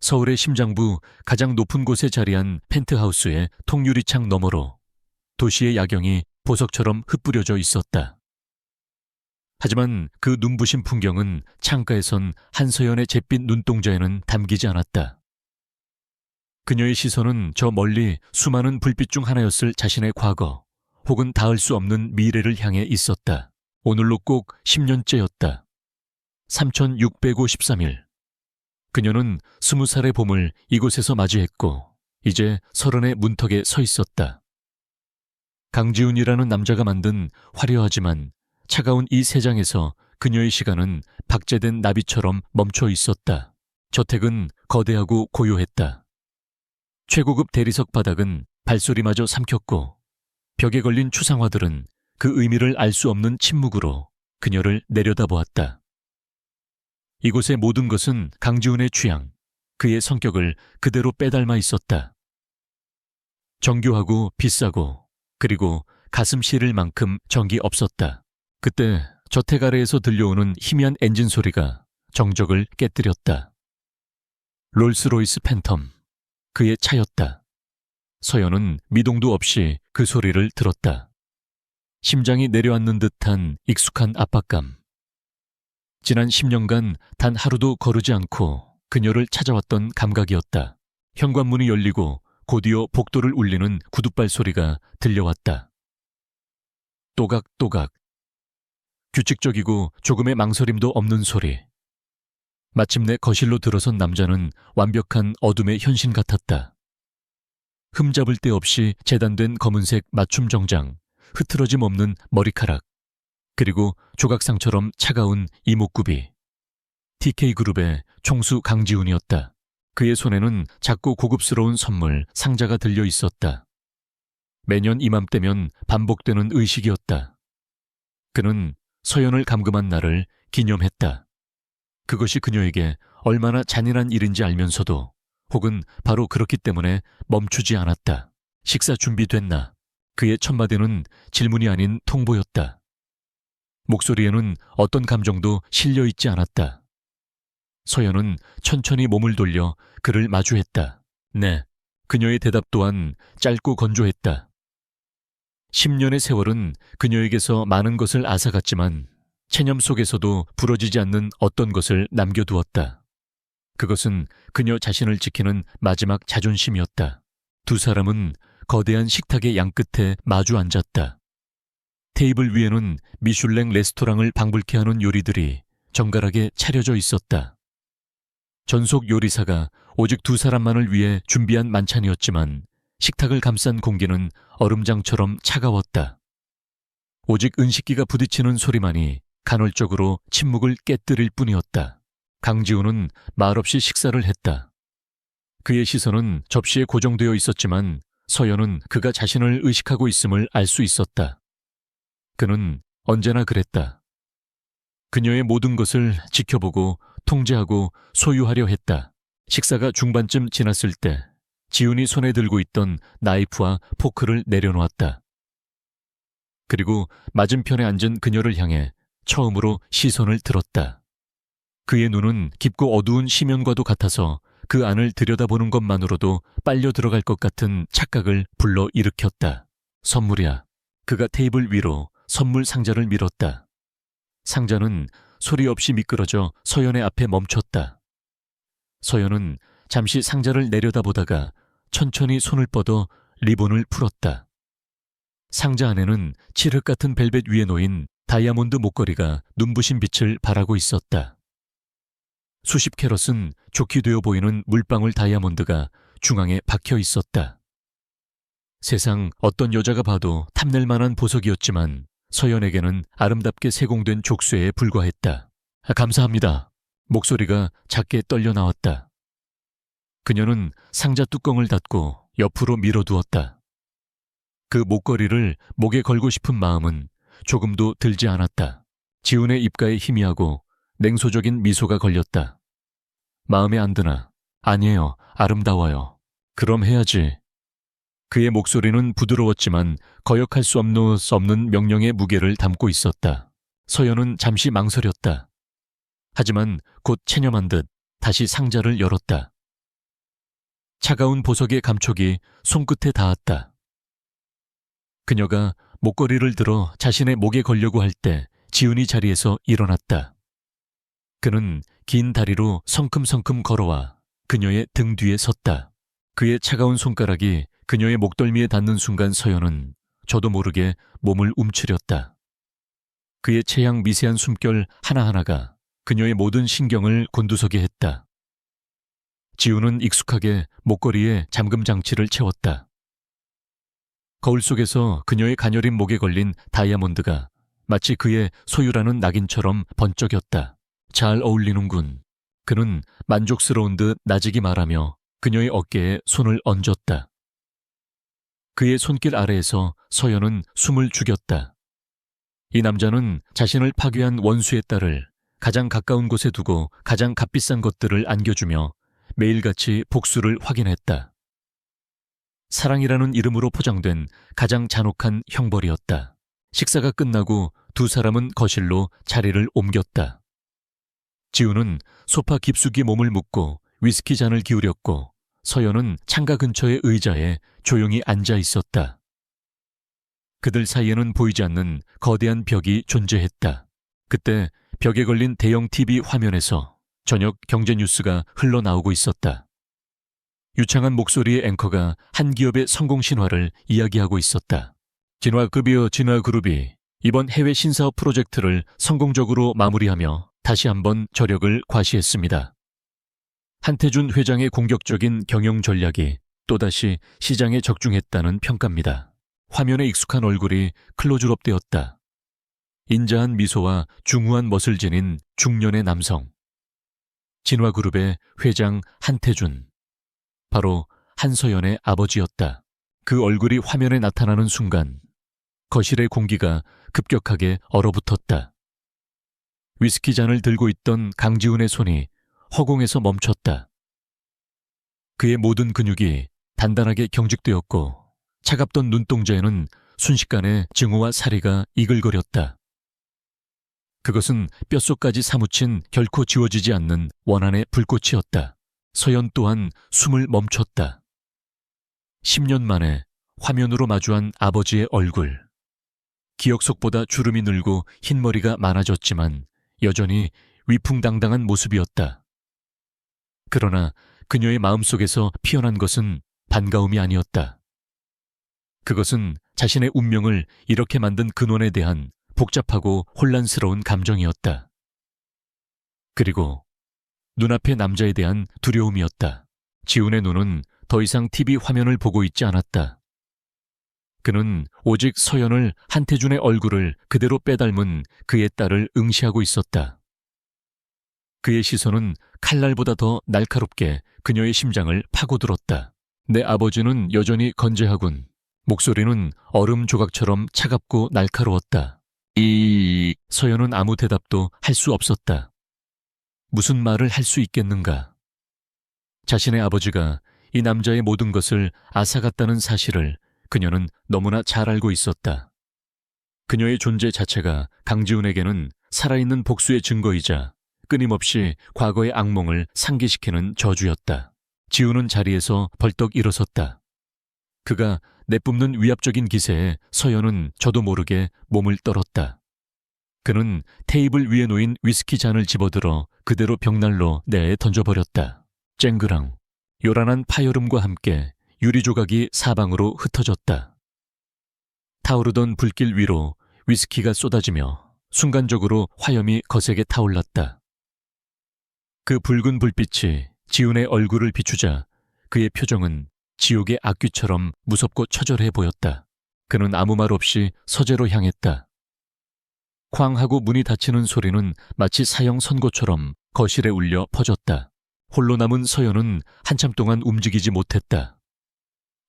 서울의 심장부 가장 높은 곳에 자리한 펜트하우스의 통유리창 너머로 도시의 야경이 보석처럼 흩뿌려져 있었다. 하지만 그 눈부신 풍경은 창가에선 한서연의 잿빛 눈동자에는 담기지 않았다. 그녀의 시선은 저 멀리 수많은 불빛 중 하나였을 자신의 과거 혹은 닿을 수 없는 미래를 향해 있었다. 오늘로 꼭 10년째였다. 3653일. 그녀는 20살의 봄을 이곳에서 맞이했고 이제 30의 문턱에 서 있었다. 강지훈이라는 남자가 만든 화려하지만 차가운 이 세상에서 그녀의 시간은 박제된 나비처럼 멈춰 있었다. 저택은 거대하고 고요했다. 최고급 대리석 바닥은 발소리마저 삼켰고 벽에 걸린 추상화들은 그 의미를 알 수 없는 침묵으로 그녀를 내려다보았다. 이곳의 모든 것은 강지훈의 취향, 그의 성격을 그대로 빼닮아 있었다. 정교하고 비싸고 그리고 가슴 시릴 만큼 정이 없었다. 그때 저택 아래에서 들려오는 희미한 엔진 소리가 정적을 깨뜨렸다. 롤스로이스 팬텀, 그의 차였다. 서연은 미동도 없이 그 소리를 들었다. 심장이 내려앉는 듯한 익숙한 압박감. 지난 10년간 단 하루도 거르지 않고 그녀를 찾아왔던 감각이었다. 현관문이 열리고 곧이어 복도를 울리는 구둣발 소리가 들려왔다. 또각또각. 규칙적이고 조금의 망설임도 없는 소리. 마침내 거실로 들어선 남자는 완벽한 어둠의 현신 같았다. 흠잡을 데 없이 재단된 검은색 맞춤 정장, 흐트러짐 없는 머리카락, 그리고 조각상처럼 차가운 이목구비. TK그룹의 총수 강지훈이었다. 그의 손에는 작고 고급스러운 선물 상자가 들려 있었다. 매년 이맘때면 반복되는 의식이었다. 그는 서연을 감금한 날을 기념했다. 그것이 그녀에게 얼마나 잔인한 일인지 알면서도 혹은 바로 그렇기 때문에 멈추지 않았다. 식사 준비됐나? 그의 첫 마디는 질문이 아닌 통보였다. 목소리에는 어떤 감정도 실려 있지 않았다. 서연은 천천히 몸을 돌려 그를 마주했다. 네. 그녀의 대답 또한 짧고 건조했다. 10년의 세월은 그녀에게서 많은 것을 앗아갔지만 체념 속에서도 부러지지 않는 어떤 것을 남겨두었다. 그것은 그녀 자신을 지키는 마지막 자존심이었다. 두 사람은 거대한 식탁의 양끝에 마주 앉았다. 테이블 위에는 미슐랭 레스토랑을 방불케 하는 요리들이 정갈하게 차려져 있었다. 전속 요리사가 오직 두 사람만을 위해 준비한 만찬이었지만 식탁을 감싼 공기는 얼음장처럼 차가웠다. 오직 은식기가 부딪히는 소리만이 간헐적으로 침묵을 깨뜨릴 뿐이었다. 강지훈은 말없이 식사를 했다. 그의 시선은 접시에 고정되어 있었지만 서연은 그가 자신을 의식하고 있음을 알 수 있었다. 그는 언제나 그랬다. 그녀의 모든 것을 지켜보고 통제하고 소유하려 했다. 식사가 중반쯤 지났을 때 지훈이 손에 들고 있던 나이프와 포크를 내려놓았다. 그리고 맞은편에 앉은 그녀를 향해 처음으로 시선을 들었다. 그의 눈은 깊고 어두운 심연과도 같아서 그 안을 들여다보는 것만으로도 빨려 들어갈 것 같은 착각을 불러일으켰다. 선물이야. 그가 테이블 위로 선물 상자를 밀었다. 상자는 소리 없이 미끄러져 서연의 앞에 멈췄다. 서연은 잠시 상자를 내려다보다가 천천히 손을 뻗어 리본을 풀었다. 상자 안에는 칠흑 같은 벨벳 위에 놓인 다이아몬드 목걸이가 눈부신 빛을 발하고 있었다. 수십 캐럿은 좋게 되어 보이는 물방울 다이아몬드가 중앙에 박혀 있었다. 세상 어떤 여자가 봐도 탐낼 만한 보석이었지만 서연에게는 아름답게 세공된 족쇄에 불과했다. 감사합니다. 목소리가 작게 떨려 나왔다. 그녀는 상자 뚜껑을 닫고 옆으로 밀어두었다. 그 목걸이를 목에 걸고 싶은 마음은 조금도 들지 않았다. 지훈의 입가에 희미하고 냉소적인 미소가 걸렸다. 마음에 안 드나? 아니에요. 아름다워요. 그럼 해야지. 그의 목소리는 부드러웠지만 거역할 수 없는 명령의 무게를 담고 있었다. 서연은 잠시 망설였다. 하지만 곧 체념한 듯 다시 상자를 열었다. 차가운 보석의 감촉이 손끝에 닿았다. 그녀가 목걸이를 들어 자신의 목에 걸려고 할 때 지훈이 자리에서 일어났다. 그는 긴 다리로 성큼성큼 걸어와 그녀의 등 뒤에 섰다. 그의 차가운 손가락이 그녀의 목덜미에 닿는 순간 서연은 저도 모르게 몸을 움츠렸다. 그의 체향 미세한 숨결 하나하나가 그녀의 모든 신경을 곤두서게 했다. 지훈은 익숙하게 목걸이에 잠금 장치를 채웠다. 거울 속에서 그녀의 가녀린 목에 걸린 다이아몬드가 마치 그의 소유라는 낙인처럼 번쩍였다. 잘 어울리는군. 그는 만족스러운 듯 나직이 말하며 그녀의 어깨에 손을 얹었다. 그의 손길 아래에서 서연은 숨을 죽였다. 이 남자는 자신을 파괴한 원수의 딸을 가장 가까운 곳에 두고 가장 값비싼 것들을 안겨주며 매일같이 복수를 확인했다. 사랑이라는 이름으로 포장된 가장 잔혹한 형벌이었다. 식사가 끝나고 두 사람은 거실로 자리를 옮겼다. 지훈은 소파 깊숙이 몸을 묻고 위스키 잔을 기울였고 서연은 창가 근처의 의자에 조용히 앉아 있었다. 그들 사이에는 보이지 않는 거대한 벽이 존재했다. 그때 벽에 걸린 대형 TV 화면에서 저녁 경제 뉴스가 흘러나오고 있었다. 유창한 목소리의 앵커가 한 기업의 성공 신화를 이야기하고 있었다. 진화급이여 진화그룹이 이번 해외 신사업 프로젝트를 성공적으로 마무리하며 다시 한번 저력을 과시했습니다. 한태준 회장의 공격적인 경영 전략이 또다시 시장에 적중했다는 평가입니다. 화면에 익숙한 얼굴이 클로즈업 되었다. 인자한 미소와 중후한 멋을 지닌 중년의 남성. 진화그룹의 회장 한태준. 바로 한서연의 아버지였다. 그 얼굴이 화면에 나타나는 순간 거실의 공기가 급격하게 얼어붙었다. 위스키 잔을 들고 있던 강지훈의 손이 허공에서 멈췄다. 그의 모든 근육이 단단하게 경직되었고 차갑던 눈동자에는 순식간에 증오와 사리가 이글거렸다. 그것은 뼛속까지 사무친 결코 지워지지 않는 원한의 불꽃이었다. 서연 또한 숨을 멈췄다. 10년 만에 화면으로 마주한 아버지의 얼굴. 기억 속보다 주름이 늘고 흰머리가 많아졌지만 여전히 위풍당당한 모습이었다. 그러나 그녀의 마음속에서 피어난 것은 반가움이 아니었다. 그것은 자신의 운명을 이렇게 만든 근원에 대한 복잡하고 혼란스러운 감정이었다. 그리고 눈앞의 남자에 대한 두려움이었다. 지훈의 눈은 더 이상 TV 화면을 보고 있지 않았다. 그는 오직 서연을 한태준의 얼굴을 그대로 빼닮은 그의 딸을 응시하고 있었다. 그의 시선은 칼날보다 더 날카롭게 그녀의 심장을 파고들었다. 내 아버지는 여전히 건재하군. 목소리는 얼음 조각처럼 차갑고 날카로웠다. 서연은 아무 대답도 할 수 없었다. 무슨 말을 할 수 있겠는가? 자신의 아버지가 이 남자의 모든 것을 앗아갔다는 사실을 그녀는 너무나 잘 알고 있었다. 그녀의 존재 자체가 강지훈에게는 살아있는 복수의 증거이자 끊임없이 과거의 악몽을 상기시키는 저주였다. 지훈은 자리에서 벌떡 일어섰다. 그가 내뿜는 위압적인 기세에 서연은 저도 모르게 몸을 떨었다. 그는 테이블 위에 놓인 위스키 잔을 집어들어 그대로 벽난로 내에 던져버렸다. 쨍그랑 요란한 파열음과 함께 유리 조각이 사방으로 흩어졌다. 타오르던 불길 위로 위스키가 쏟아지며 순간적으로 화염이 거세게 타올랐다. 그 붉은 불빛이 지훈의 얼굴을 비추자 그의 표정은 지옥의 악귀처럼 무섭고 처절해 보였다. 그는 아무 말 없이 서재로 향했다. 쾅 하고 문이 닫히는 소리는 마치 사형 선고처럼 거실에 울려 퍼졌다. 홀로 남은 서연은 한참 동안 움직이지 못했다.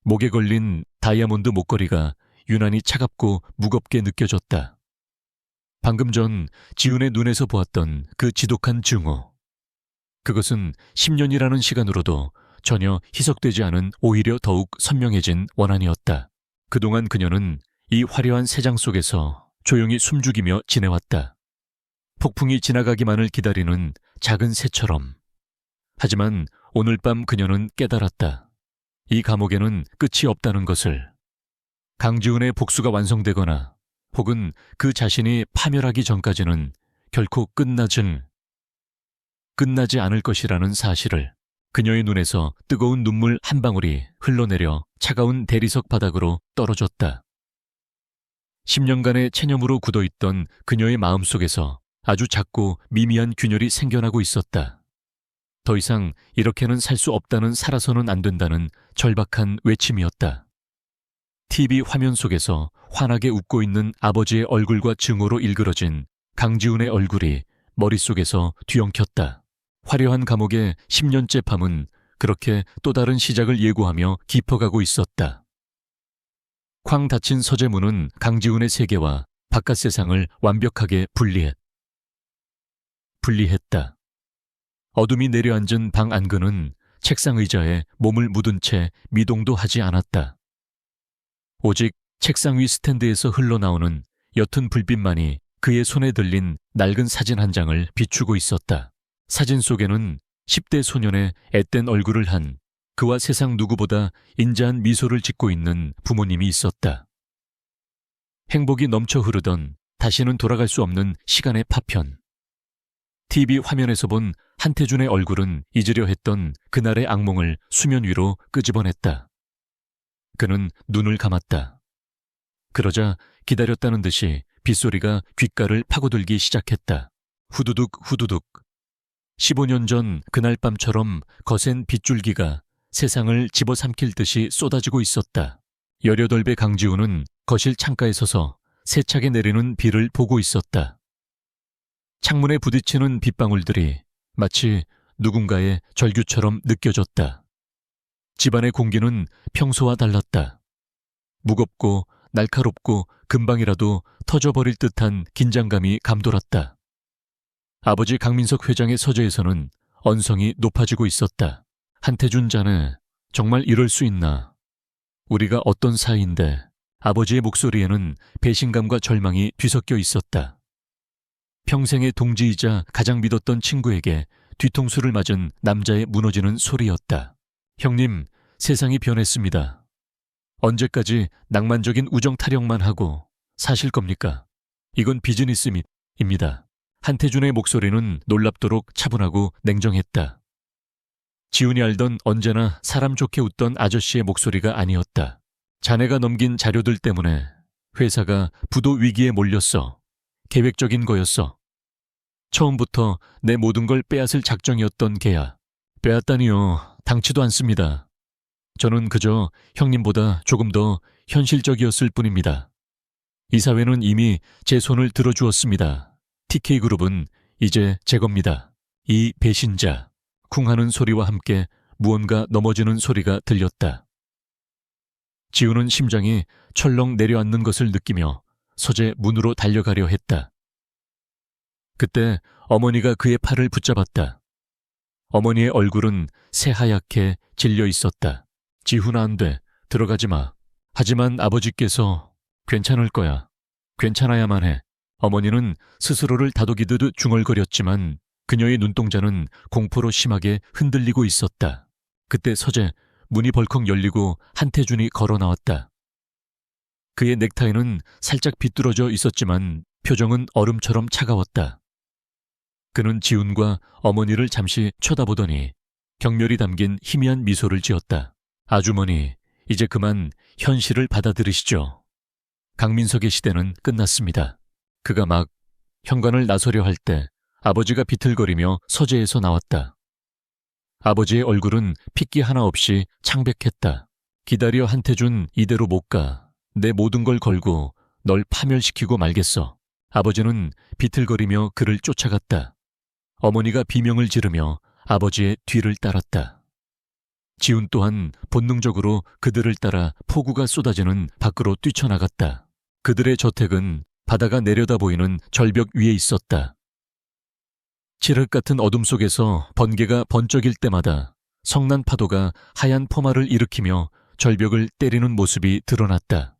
목에 걸린 다이아몬드 목걸이가 유난히 차갑고 무겁게 느껴졌다. 방금 전 지훈의 눈에서 보았던 그 지독한 증오. 그것은 10년이라는 시간으로도 전혀 희석되지 않은 오히려 더욱 선명해진 원한이었다. 그동안 그녀는 이 화려한 세장 속에서 조용히 숨죽이며 지내왔다. 폭풍이 지나가기만을 기다리는 작은 새처럼. 하지만 오늘 밤 그녀는 깨달았다. 이 감옥에는 끝이 없다는 것을. 강지훈의 복수가 완성되거나 혹은 그 자신이 파멸하기 전까지는 결코 끝나지 않을 것이라는 사실을. 그녀의 눈에서 뜨거운 눈물 한 방울이 흘러내려 차가운 대리석 바닥으로 떨어졌다. 10년간의 체념으로 굳어있던 그녀의 마음속에서 아주 작고 미미한 균열이 생겨나고 있었다. 더 이상 이렇게는 살 수 없다는, 살아서는 안 된다는 절박한 외침이었다. TV 화면 속에서 환하게 웃고 있는 아버지의 얼굴과 증오로 일그러진 강지훈의 얼굴이 머릿속에서 뒤엉켰다. 화려한 감옥의 10년째 밤은 그렇게 또 다른 시작을 예고하며 깊어가고 있었다. 쾅 닫힌 서재문은 강지훈의 세계와 바깥 세상을 완벽하게 분리했다. 어둠이 내려앉은 방 안근은 책상 의자에 몸을 묻은 채 미동도 하지 않았다. 오직 책상 위 스탠드에서 흘러나오는 옅은 불빛만이 그의 손에 들린 낡은 사진 한 장을 비추고 있었다. 사진 속에는 10대 소년의 앳된 얼굴을 한, 그와 세상 누구보다 인자한 미소를 짓고 있는 부모님이 있었다. 행복이 넘쳐 흐르던 다시는 돌아갈 수 없는 시간의 파편. TV 화면에서 본 한태준의 얼굴은 잊으려 했던 그날의 악몽을 수면 위로 끄집어냈다. 그는 눈을 감았다. 그러자 기다렸다는 듯이 빗소리가 귓가를 파고들기 시작했다. 후두둑 후두둑. 15년 전 그날 밤처럼 거센 빗줄기가 세상을 집어삼킬 듯이 쏟아지고 있었다. 18배 강지훈은 거실 창가에 서서 세차게 내리는 비를 보고 있었다. 창문에 부딪히는 빗방울들이 마치 누군가의 절규처럼 느껴졌다. 집안의 공기는 평소와 달랐다. 무겁고 날카롭고 금방이라도 터져버릴 듯한 긴장감이 감돌았다. 아버지 강민석 회장의 서재에서는 언성이 높아지고 있었다. 한태준 자네, 정말 이럴 수 있나? 우리가 어떤 사이인데. 아버지의 목소리에는 배신감과 절망이 뒤섞여 있었다. 평생의 동지이자 가장 믿었던 친구에게 뒤통수를 맞은 남자의 무너지는 소리였다. 형님, 세상이 변했습니다. 언제까지 낭만적인 우정 타령만 하고 사실 겁니까? 이건 비즈니스입니다. 한태준의 목소리는 놀랍도록 차분하고 냉정했다. 지훈이 알던 언제나 사람 좋게 웃던 아저씨의 목소리가 아니었다. 자네가 넘긴 자료들 때문에 회사가 부도 위기에 몰렸어. 계획적인 거였어. 처음부터 내 모든 걸 빼앗을 작정이었던 게야. 빼앗다니요. 당치도 않습니다. 저는 그저 형님보다 조금 더 현실적이었을 뿐입니다. 이사회는 이미 제 손을 들어주었습니다. TK그룹은 이제 제 겁니다. 이 배신자. 쿵 하는 소리와 함께 무언가 넘어지는 소리가 들렸다. 지훈은 심장이 철렁 내려앉는 것을 느끼며 서재 문으로 달려가려 했다. 그때 어머니가 그의 팔을 붙잡았다. 어머니의 얼굴은 새하얗게 질려 있었다. 지훈아, 안 돼. 들어가지 마. 하지만 아버지께서 괜찮을 거야. 괜찮아야만 해. 어머니는 스스로를 다독이듯 중얼거렸지만 그녀의 눈동자는 공포로 심하게 흔들리고 있었다. 그때 서재 문이 벌컥 열리고 한태준이 걸어 나왔다. 그의 넥타이는 살짝 비뚤어져 있었지만 표정은 얼음처럼 차가웠다. 그는 지훈과 어머니를 잠시 쳐다보더니 경멸이 담긴 희미한 미소를 지었다. 아주머니, 이제 그만 현실을 받아들이시죠. 강민석의 시대는 끝났습니다. 그가 막 현관을 나서려 할 때 아버지가 비틀거리며 서재에서 나왔다. 아버지의 얼굴은 핏기 하나 없이 창백했다. 기다려 한태준, 이대로 못 가. 내 모든 걸 걸고 널 파멸시키고 말겠어. 아버지는 비틀거리며 그를 쫓아갔다. 어머니가 비명을 지르며 아버지의 뒤를 따랐다. 지훈 또한 본능적으로 그들을 따라 폭우가 쏟아지는 밖으로 뛰쳐나갔다. 그들의 저택은 바다가 내려다 보이는 절벽 위에 있었다. 칠흑 같은 어둠 속에서 번개가 번쩍일 때마다 성난 파도가 하얀 포마를 일으키며 절벽을 때리는 모습이 드러났다.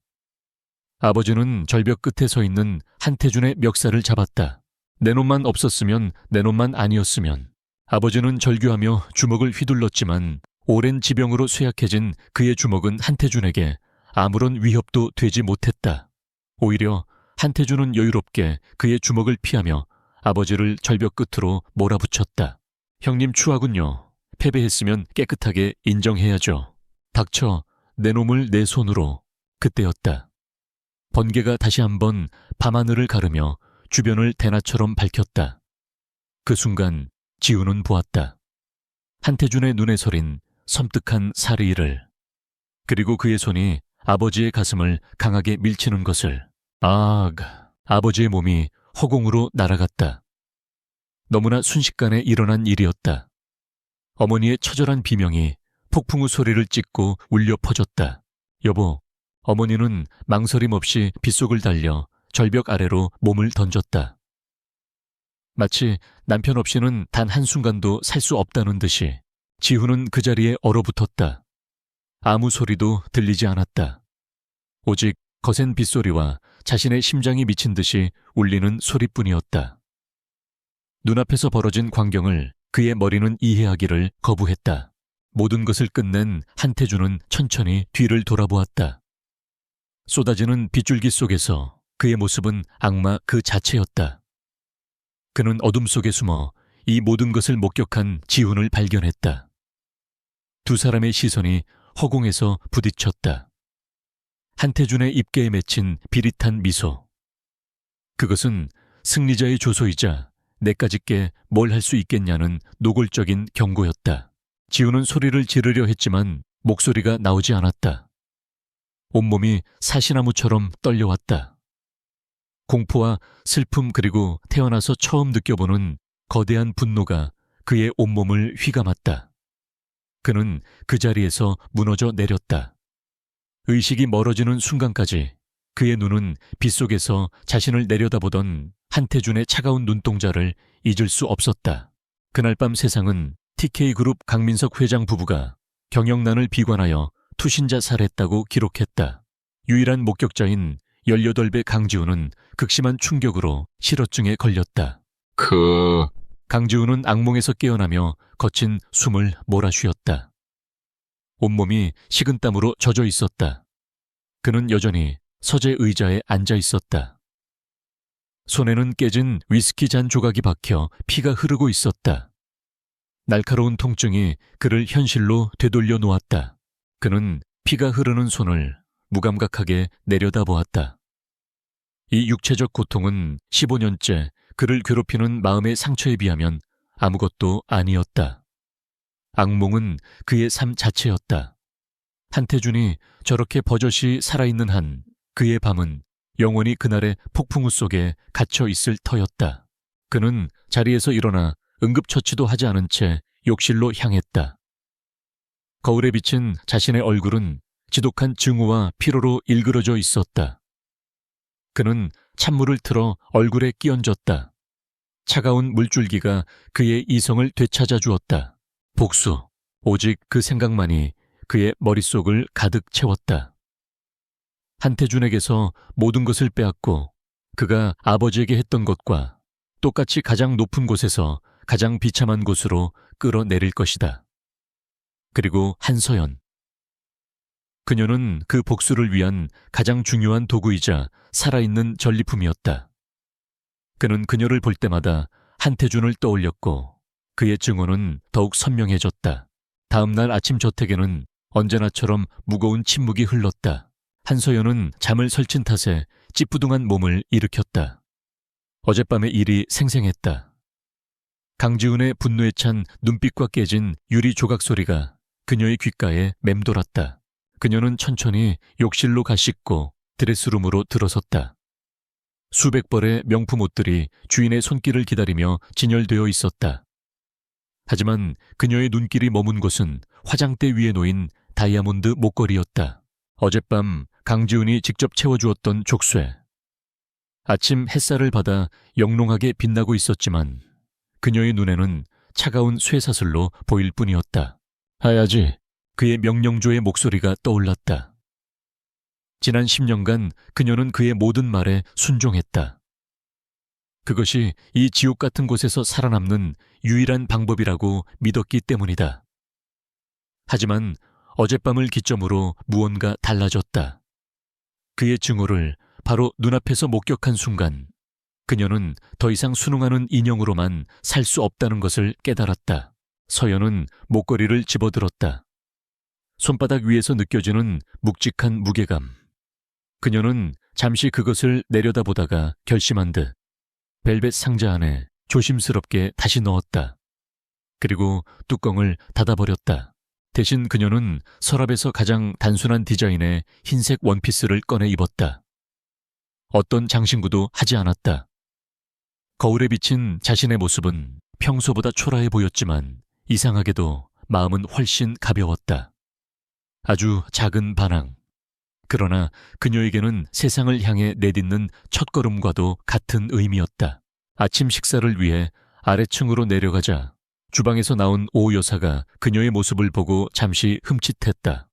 아버지는 절벽 끝에 서 있는 한태준의 멱살을 잡았다. 내 놈만 없었으면, 내 놈만 아니었으면. 아버지는 절규하며 주먹을 휘둘렀지만 오랜 지병으로 쇠약해진 그의 주먹은 한태준에게 아무런 위협도 되지 못했다. 오히려 한태준은 여유롭게 그의 주먹을 피하며 아버지를 절벽 끝으로 몰아붙였다. 형님 추하군요. 패배했으면 깨끗하게 인정해야죠. 닥쳐, 내 놈을 내 손으로. 그때였다. 번개가 다시 한번 밤하늘을 가르며 주변을 대낮처럼 밝혔다. 그 순간 지우는 보았다. 한태준의 눈에 서린 섬뜩한 사리를, 그리고 그의 손이 아버지의 가슴을 강하게 밀치는 것을. 아버지의 몸이 허공으로 날아갔다. 너무나 순식간에 일어난 일이었다. 어머니의 처절한 비명이 폭풍우 소리를 찢고 울려 퍼졌다. 여보, 어머니는 망설임 없이 빗속을 달려 절벽 아래로 몸을 던졌다. 마치 남편 없이는 단 한순간도 살 수 없다는 듯이 지훈은 그 자리에 얼어붙었다. 아무 소리도 들리지 않았다. 오직 거센 빗소리와 자신의 심장이 미친 듯이 울리는 소리뿐이었다. 눈앞에서 벌어진 광경을 그의 머리는 이해하기를 거부했다. 모든 것을 끝낸 한태준은 천천히 뒤를 돌아보았다. 쏟아지는 빗줄기 속에서 그의 모습은 악마 그 자체였다. 그는 어둠 속에 숨어 이 모든 것을 목격한 지훈을 발견했다. 두 사람의 시선이 허공에서 부딪혔다. 한태준의 입계에 맺힌 비릿한 미소. 그것은 승리자의 조소이자 내까짓게 뭘 할 수 있겠냐는 노골적인 경고였다. 지훈은 소리를 지르려 했지만 목소리가 나오지 않았다. 온몸이 사시나무처럼 떨려왔다. 공포와 슬픔, 그리고 태어나서 처음 느껴보는 거대한 분노가 그의 온몸을 휘감았다. 그는 그 자리에서 무너져 내렸다. 의식이 멀어지는 순간까지 그의 눈은 빗속에서 자신을 내려다보던 한태준의 차가운 눈동자를 잊을 수 없었다. 그날 밤 세상은 TK그룹 강민석 회장 부부가 경영난을 비관하여 투신자살했다고 기록했다. 유일한 목격자인 18배 강지훈은 극심한 충격으로 실어증에 걸렸다. 강지훈은 악몽에서 깨어나며 거친 숨을 몰아쉬었다. 온몸이 식은땀으로 젖어 있었다. 그는 여전히 서재 의자에 앉아 있었다. 손에는 깨진 위스키 잔 조각이 박혀 피가 흐르고 있었다. 날카로운 통증이 그를 현실로 되돌려 놓았다. 그는 피가 흐르는 손을 무감각하게 내려다보았다. 이 육체적 고통은 15년째 그를 괴롭히는 마음의 상처에 비하면 아무것도 아니었다. 악몽은 그의 삶 자체였다. 한태준이 저렇게 버젓이 살아있는 한 그의 밤은 영원히 그날의 폭풍우 속에 갇혀 있을 터였다. 그는 자리에서 일어나 응급처치도 하지 않은 채 욕실로 향했다. 거울에 비친 자신의 얼굴은 지독한 증오와 피로로 일그러져 있었다. 그는 찬물을 틀어 얼굴에 끼얹었다. 차가운 물줄기가 그의 이성을 되찾아 주었다. 복수, 오직 그 생각만이 그의 머릿속을 가득 채웠다. 한태준에게서 모든 것을 빼앗고 그가 아버지에게 했던 것과 똑같이 가장 높은 곳에서 가장 비참한 곳으로 끌어내릴 것이다. 그리고 한서연. 그녀는 그 복수를 위한 가장 중요한 도구이자 살아있는 전리품이었다. 그는 그녀를 볼 때마다 한태준을 떠올렸고 그의 증오는 더욱 선명해졌다. 다음 날 아침 저택에는 언제나처럼 무거운 침묵이 흘렀다. 한서연은 잠을 설친 탓에 찌뿌둥한 몸을 일으켰다. 어젯밤의 일이 생생했다. 강지훈의 분노에 찬 눈빛과 깨진 유리 조각 소리가 그녀의 귓가에 맴돌았다. 그녀는 천천히 욕실로 가 씻고 드레스룸으로 들어섰다. 수백 벌의 명품 옷들이 주인의 손길을 기다리며 진열되어 있었다. 하지만 그녀의 눈길이 머문 곳은 화장대 위에 놓인 다이아몬드 목걸이였다. 어젯밤 강지훈이 직접 채워주었던 족쇄. 아침 햇살을 받아 영롱하게 빛나고 있었지만 그녀의 눈에는 차가운 쇠사슬로 보일 뿐이었다. 하야지. 그의 명령조의 목소리가 떠올랐다. 지난 10년간 그녀는 그의 모든 말에 순종했다. 그것이 이 지옥 같은 곳에서 살아남는 유일한 방법이라고 믿었기 때문이다. 하지만 어젯밤을 기점으로 무언가 달라졌다. 그의 증오를 바로 눈앞에서 목격한 순간 그녀는 더 이상 순응하는 인형으로만 살 수 없다는 것을 깨달았다. 서연은 목걸이를 집어들었다. 손바닥 위에서 느껴지는 묵직한 무게감. 그녀는 잠시 그것을 내려다보다가 결심한 듯 벨벳 상자 안에 조심스럽게 다시 넣었다. 그리고 뚜껑을 닫아버렸다. 대신 그녀는 서랍에서 가장 단순한 디자인의 흰색 원피스를 꺼내 입었다. 어떤 장신구도 하지 않았다. 거울에 비친 자신의 모습은 평소보다 초라해 보였지만 이상하게도 마음은 훨씬 가벼웠다. 아주 작은 반항. 그러나 그녀에게는 세상을 향해 내딛는 첫걸음과도 같은 의미였다. 아침 식사를 위해 아래층으로 내려가자 주방에서 나온 오 여사가 그녀의 모습을 보고 잠시 흠칫했다.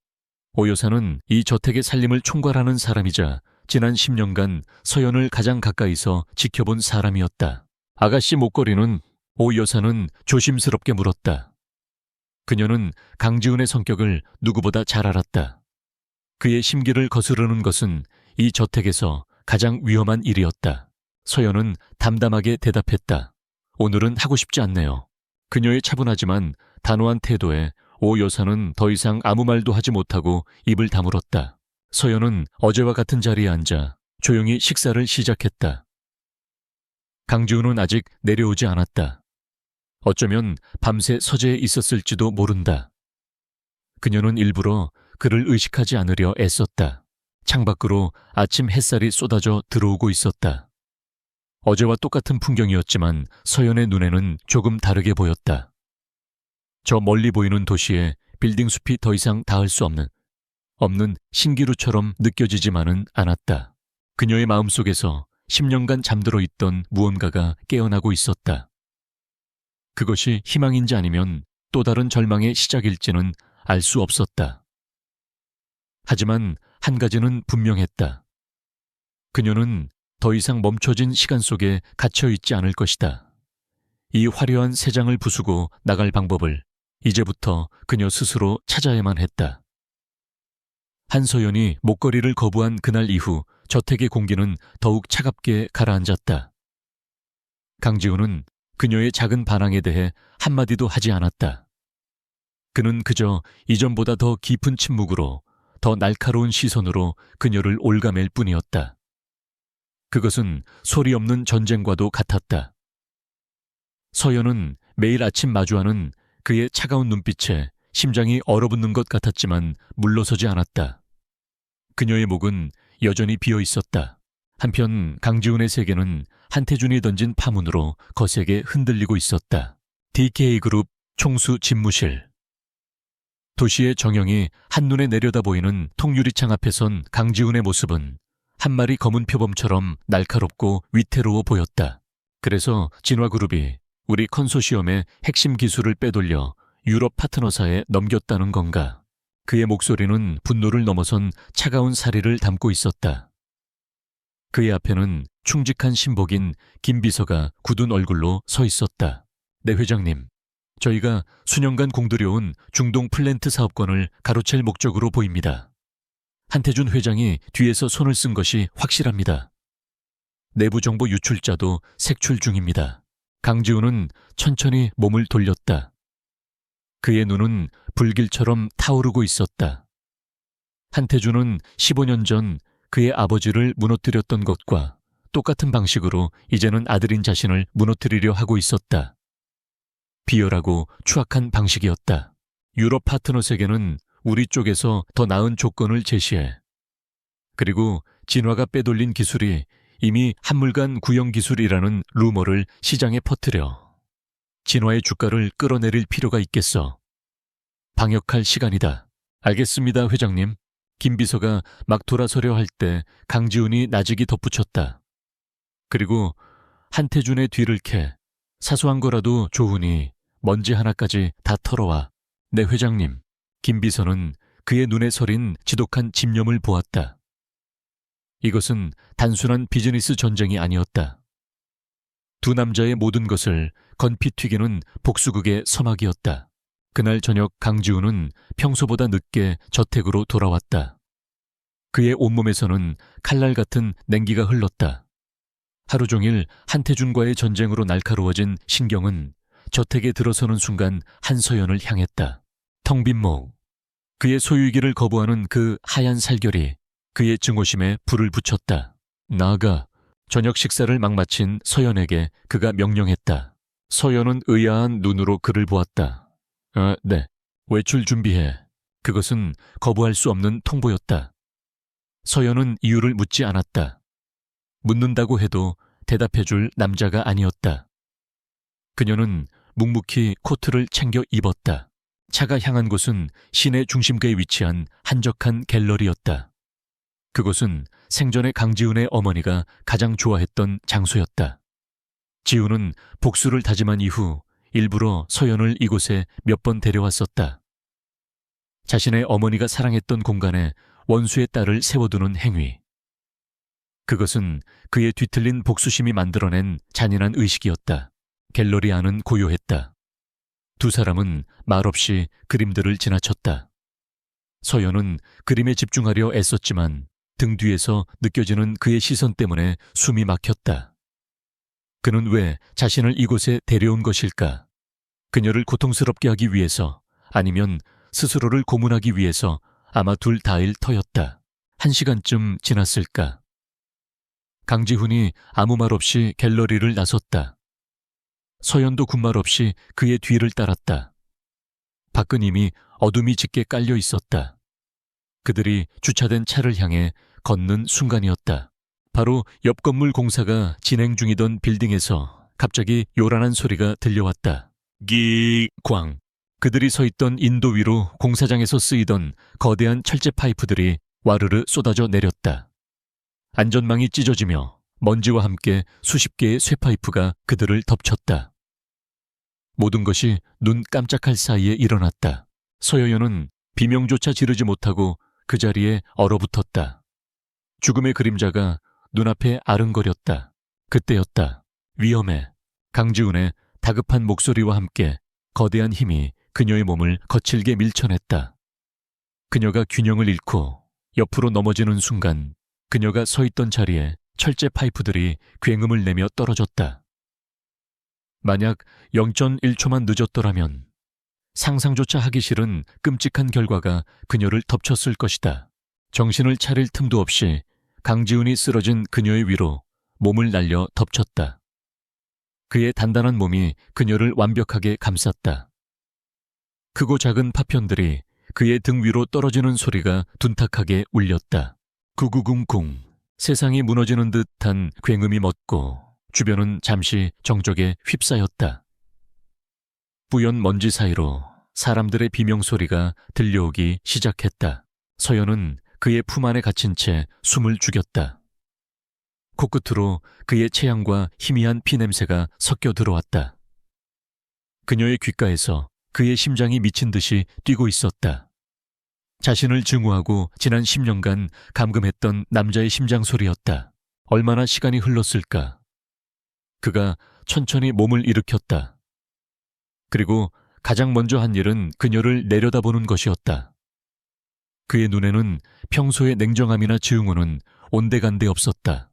오 여사는 이 저택의 살림을 총괄하는 사람이자 지난 10년간 서연을 가장 가까이서 지켜본 사람이었다. 아가씨 목걸이는? 오 여사는 조심스럽게 물었다. 그녀는 강지훈의 성격을 누구보다 잘 알았다. 그의 심기를 거스르는 것은 이 저택에서 가장 위험한 일이었다. 서연은 담담하게 대답했다. 오늘은 하고 싶지 않네요. 그녀의 차분하지만 단호한 태도에 오 여사는 더 이상 아무 말도 하지 못하고 입을 다물었다. 서연은 어제와 같은 자리에 앉아 조용히 식사를 시작했다. 강지훈은 아직 내려오지 않았다. 어쩌면 밤새 서재에 있었을지도 모른다. 그녀는 일부러 그를 의식하지 않으려 애썼다. 창밖으로 아침 햇살이 쏟아져 들어오고 있었다. 어제와 똑같은 풍경이었지만 서연의 눈에는 조금 다르게 보였다. 저 멀리 보이는 도시에 빌딩 숲이 더 이상 닿을 수 없는 신기루처럼 느껴지지만은 않았다. 그녀의 마음속에서 10년간 잠들어 있던 무언가가 깨어나고 있었다. 그것이 희망인지 아니면 또 다른 절망의 시작일지는 알 수 없었다. 하지만 한 가지는 분명했다. 그녀는 더 이상 멈춰진 시간 속에 갇혀 있지 않을 것이다. 이 화려한 세장을 부수고 나갈 방법을 이제부터 그녀 스스로 찾아야만 했다. 한서연이 목걸이를 거부한 그날 이후 저택의 공기는 더욱 차갑게 가라앉았다. 강지훈은 그녀의 작은 반항에 대해 한마디도 하지 않았다. 그는 그저 이전보다 더 깊은 침묵으로 더 날카로운 시선으로 그녀를 올가맬 뿐이었다. 그것은 소리 없는 전쟁과도 같았다. 서연은 매일 아침 마주하는 그의 차가운 눈빛에 심장이 얼어붙는 것 같았지만 물러서지 않았다. 그녀의 목은 여전히 비어 있었다. 한편 강지훈의 세계는 한태준이 던진 파문으로 거세게 흔들리고 있었다. DK그룹 총수 집무실. 도시의 정형이 한눈에 내려다 보이는 통유리창 앞에 선 강지훈의 모습은 한 마리 검은 표범처럼 날카롭고 위태로워 보였다. 그래서 진화그룹이 우리 컨소시엄의 핵심 기술을 빼돌려 유럽 파트너사에 넘겼다는 건가? 그의 목소리는 분노를 넘어선 차가운 사리를 담고 있었다. 그의 앞에는 충직한 신복인 김 비서가 굳은 얼굴로 서 있었다. 네 회장님, 저희가 수년간 공들여온 중동 플랜트 사업권을 가로챌 목적으로 보입니다. 한태준 회장이 뒤에서 손을 쓴 것이 확실합니다. 내부 정보 유출자도 색출 중입니다. 강지훈은 천천히 몸을 돌렸다. 그의 눈은 불길처럼 타오르고 있었다. 한태준은 15년 전 그의 아버지를 무너뜨렸던 것과 똑같은 방식으로 이제는 아들인 자신을 무너뜨리려 하고 있었다. 비열하고 추악한 방식이었다. 유럽 파트너에게는 우리 쪽에서 더 나은 조건을 제시해. 그리고 진화가 빼돌린 기술이 이미 한물간 구형 기술이라는 루머를 시장에 퍼뜨려 진화의 주가를 끌어내릴 필요가 있겠어. 방역할 시간이다. 알겠습니다, 회장님. 김 비서가 막 돌아서려 할 때 강지훈이 나직이 덧붙였다. 그리고 한태준의 뒤를 캐 사소한 거라도 좋으니 먼지 하나까지 다 털어와. 네, 회장님. 김 비서는 그의 눈에 서린 지독한 집념을 보았다. 이것은 단순한 비즈니스 전쟁이 아니었다. 두 남자의 모든 것을 건피 튀기는 복수극의 서막이었다. 그날 저녁 강지우는 평소보다 늦게 저택으로 돌아왔다. 그의 온몸에서는 칼날 같은 냉기가 흘렀다. 하루 종일 한태준과의 전쟁으로 날카로워진 신경은 저택에 들어서는 순간 한서연을 향했다. 텅 빈 목. 그의 소유이기를 거부하는 그 하얀 살결이 그의 증오심에 불을 붙였다. 나아가 저녁 식사를 막 마친 서연에게 그가 명령했다. 서연은 의아한 눈으로 그를 보았다. 네. 외출 준비해. 그것은 거부할 수 없는 통보였다. 서연은 이유를 묻지 않았다. 묻는다고 해도 대답해줄 남자가 아니었다. 그녀는 묵묵히 코트를 챙겨 입었다. 차가 향한 곳은 시내 중심가에 위치한 한적한 갤러리였다. 그곳은 생전에 강지훈의 어머니가 가장 좋아했던 장소였다. 지훈은 복수를 다짐한 이후 일부러 서연을 이곳에 몇 번 데려왔었다. 자신의 어머니가 사랑했던 공간에 원수의 딸을 세워두는 행위. 그것은 그의 뒤틀린 복수심이 만들어낸 잔인한 의식이었다. 갤러리 안은 고요했다. 두 사람은 말없이 그림들을 지나쳤다. 서연은 그림에 집중하려 애썼지만 등 뒤에서 느껴지는 그의 시선 때문에 숨이 막혔다. 그는 왜 자신을 이곳에 데려온 것일까? 그녀를 고통스럽게 하기 위해서, 아니면 스스로를 고문하기 위해서. 아마 둘 다일 터였다. 1시간쯤 지났을까? 강지훈이 아무 말 없이 갤러리를 나섰다. 서연도 군말 없이 그의 뒤를 따랐다. 밖은 이미 어둠이 짙게 깔려 있었다. 그들이 주차된 차를 향해 걷는 순간이었다. 바로 옆 건물 공사가 진행 중이던 빌딩에서 갑자기 요란한 소리가 들려왔다. 기광. 그들이 서 있던 인도 위로 공사장에서 쓰이던 거대한 철제 파이프들이 와르르 쏟아져 내렸다. 안전망이 찢어지며 먼지와 함께 수십 개의 쇠파이프가 그들을 덮쳤다. 모든 것이 눈 깜짝할 사이에 일어났다. 서여연은 비명조차 지르지 못하고 그 자리에 얼어붙었다. 죽음의 그림자가 눈앞에 아른거렸다. 그때였다. 위험해. 강지훈의 다급한 목소리와 함께 거대한 힘이 그녀의 몸을 거칠게 밀쳐냈다. 그녀가 균형을 잃고 옆으로 넘어지는 순간 그녀가 서 있던 자리에 철제 파이프들이 굉음을 내며 떨어졌다. 만약 0.1초만 늦었더라면 상상조차 하기 싫은 끔찍한 결과가 그녀를 덮쳤을 것이다. 정신을 차릴 틈도 없이 강지훈이 쓰러진 그녀의 위로 몸을 날려 덮쳤다. 그의 단단한 몸이 그녀를 완벽하게 감쌌다. 크고 작은 파편들이 그의 등 위로 떨어지는 소리가 둔탁하게 울렸다. 구구궁궁. 세상이 무너지는 듯한 굉음이 멎고 주변은 잠시 정적에 휩싸였다. 뿌연 먼지 사이로 사람들의 비명소리가 들려오기 시작했다. 서연은 그의 품 안에 갇힌 채 숨을 죽였다. 코끝으로 그의 체향과 희미한 피냄새가 섞여 들어왔다. 그녀의 귓가에서 그의 심장이 미친 듯이 뛰고 있었다. 자신을 증오하고 지난 10년간 감금했던 남자의 심장 소리였다. 얼마나 시간이 흘렀을까? 그가 천천히 몸을 일으켰다. 그리고 가장 먼저 한 일은 그녀를 내려다보는 것이었다. 그의 눈에는 평소의 냉정함이나 증오는 온데간데 없었다.